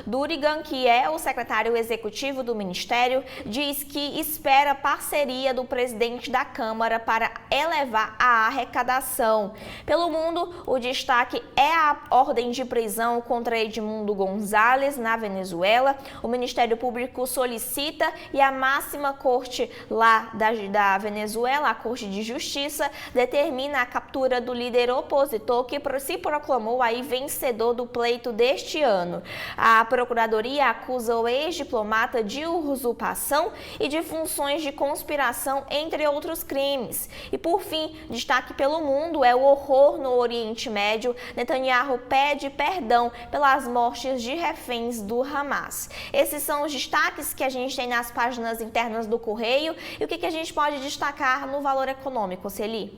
Durigan, que é o secretário executivo do Ministério, diz que espera parceria do presidente da Câmara para elevar a arrecadação. Pelo mundo, o destaque é a ordem de prisão contra Edmundo Gonzalez, na Venezuela. O Ministério Público solicita e a máxima corte lá da Venezuela, a Corte de Justiça, determina a captura do líder opositor que se proclamou aí vencedor do pleito deste ano. A Procuradoria acusa o ex-diplomata de usurpação e de funções de conspiração, entre outros crimes. E por fim, destaque pelo mundo é o horror no Oriente Médio. Netanyahu pede perdão pelas mortes de reféns do Hamas. Esses são os destaques que a gente tem nas páginas internas do Correio. E o que a gente pode destacar no Valor Econômico, Celi?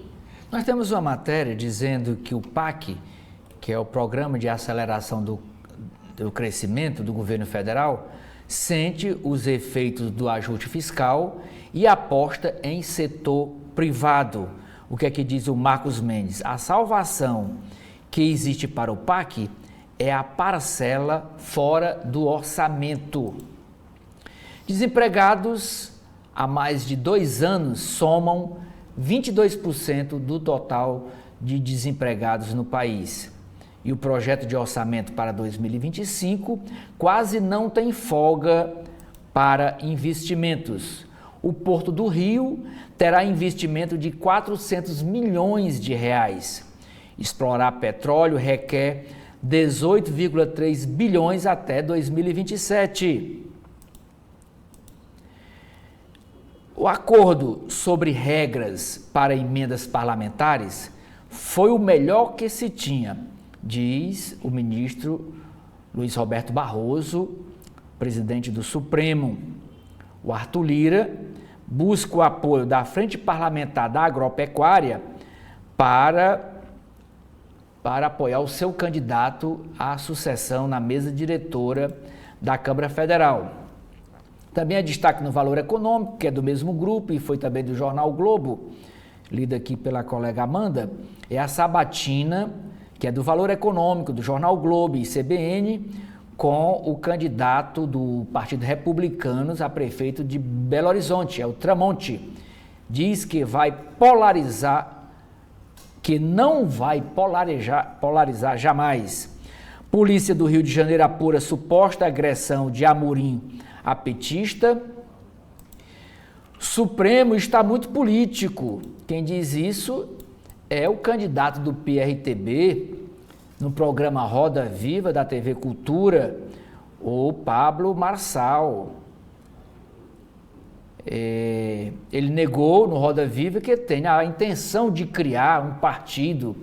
Nós temos uma matéria dizendo que o PAC, que é o Programa de Aceleração do Crescimento do Governo Federal, sente os efeitos do ajuste fiscal e aposta em setor privado. O que é que diz o Marcos Mendes? A salvação que existe para o PAC é a parcela fora do orçamento. Desempregados há mais de 2 anos somam 22% do total de desempregados no país. E o projeto de orçamento para 2025 quase não tem folga para investimentos. O Porto do Rio terá investimento de 400 milhões de reais. Explorar petróleo requer 18,3 bilhões até 2027. O acordo sobre regras para emendas parlamentares foi o melhor que se tinha, diz o ministro Luiz Roberto Barroso, presidente do Supremo. O Arthur Lira busca o apoio da Frente Parlamentar da Agropecuária para apoiar o seu candidato à sucessão na mesa diretora da Câmara Federal. Também é destaque no Valor Econômico, que é do mesmo grupo e foi também do jornal o Globo, lida aqui pela colega Amanda, é a sabatina, que é do Valor Econômico, do jornal Globo e CBN, com o candidato do Partido Republicanos a prefeito de Belo Horizonte, é o Tramonte. Diz que vai polarizar, que não vai polarizar jamais. Polícia do Rio de Janeiro apura suposta agressão de Amorim a petista. Supremo está muito político. Quem diz isso é o candidato do PRTB no programa Roda Viva da TV Cultura, o Pablo Marçal. Ele negou no Roda Viva que tem a intenção de criar um partido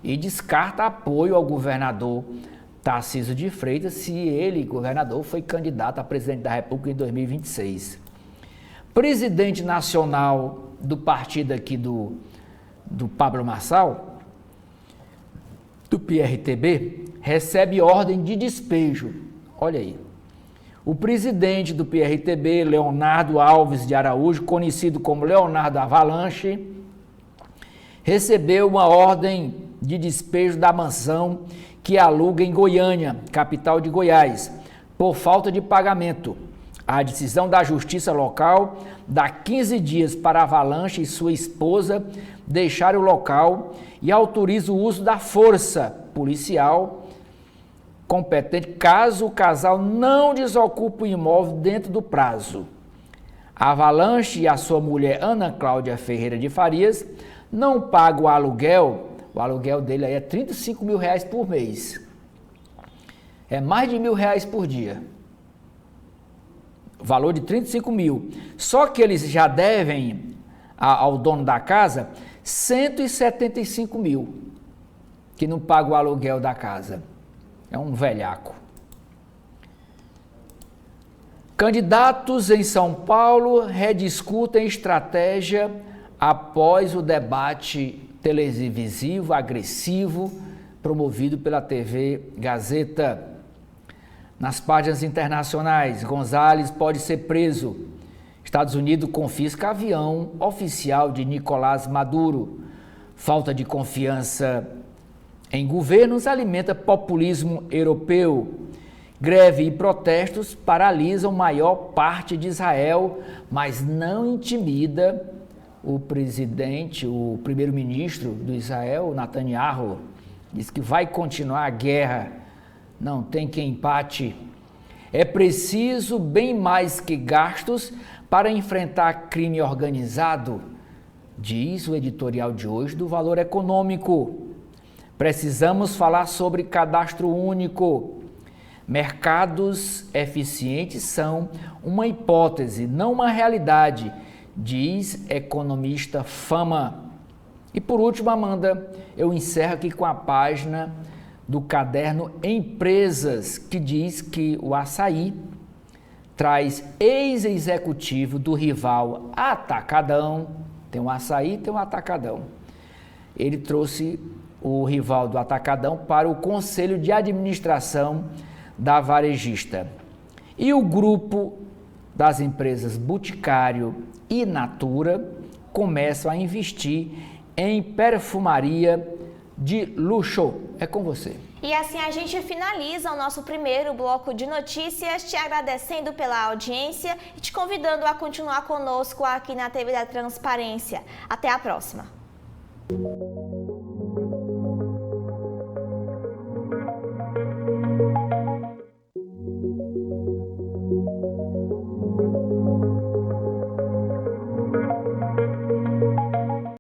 e descarta apoio ao governador Tarcísio de Freitas se ele, governador, foi candidato a presidente da República em 2026. Presidente nacional do partido aqui do Pablo Marçal, do PRTB, recebe ordem de despejo. Olha aí. O presidente do PRTB, Leonardo Alves de Araújo, conhecido como Leonardo Avalanche, recebeu uma ordem de despejo da mansão que aluga em Goiânia, capital de Goiás, por falta de pagamento. A decisão da justiça local dá 15 dias para Avalanche e sua esposa deixar o local e autoriza o uso da força policial competente caso o casal não desocupe o imóvel dentro do prazo. A Avalanche e a sua mulher Ana Cláudia Ferreira de Farias não pagam o aluguel O aluguel dele aí é R$35 mil por mês. É mais de R$1.000 por dia. Valor de 35 mil. Só que eles já devem ao dono da casa 175 mil, que não paga o aluguel da casa. É um velhaco. Candidatos em São Paulo rediscutem estratégia após o debate televisivo agressivo promovido pela TV Gazeta. Nas páginas internacionais, González pode ser preso. Estados Unidos confisca avião oficial de Nicolás Maduro. Falta de confiança em governos alimenta populismo europeu. Greve e protestos paralisam maior parte de Israel, mas não intimida o primeiro-ministro do Israel, Netanyahu. Diz que vai continuar a guerra, não tem quem empate. É preciso bem mais que gastos para enfrentar crime organizado, diz o editorial de hoje do Valor Econômico. Precisamos falar sobre cadastro único. Mercados eficientes são uma hipótese, não uma realidade, diz economista Fama. E por último, Amanda, eu encerro aqui com a página do caderno Empresas, que diz que o Açaí traz ex-executivo do rival Atacadão. Tem um Açaí, tem um Atacadão. Ele trouxe o rival do Atacadão para o Conselho de Administração da varejista. E o grupo das empresas Boticário e Natura começam a investir em perfumaria de luxo. É com você. E assim a gente finaliza o nosso primeiro bloco de notícias, te agradecendo pela audiência e te convidando a continuar conosco aqui na TV da Transparência. Até a próxima.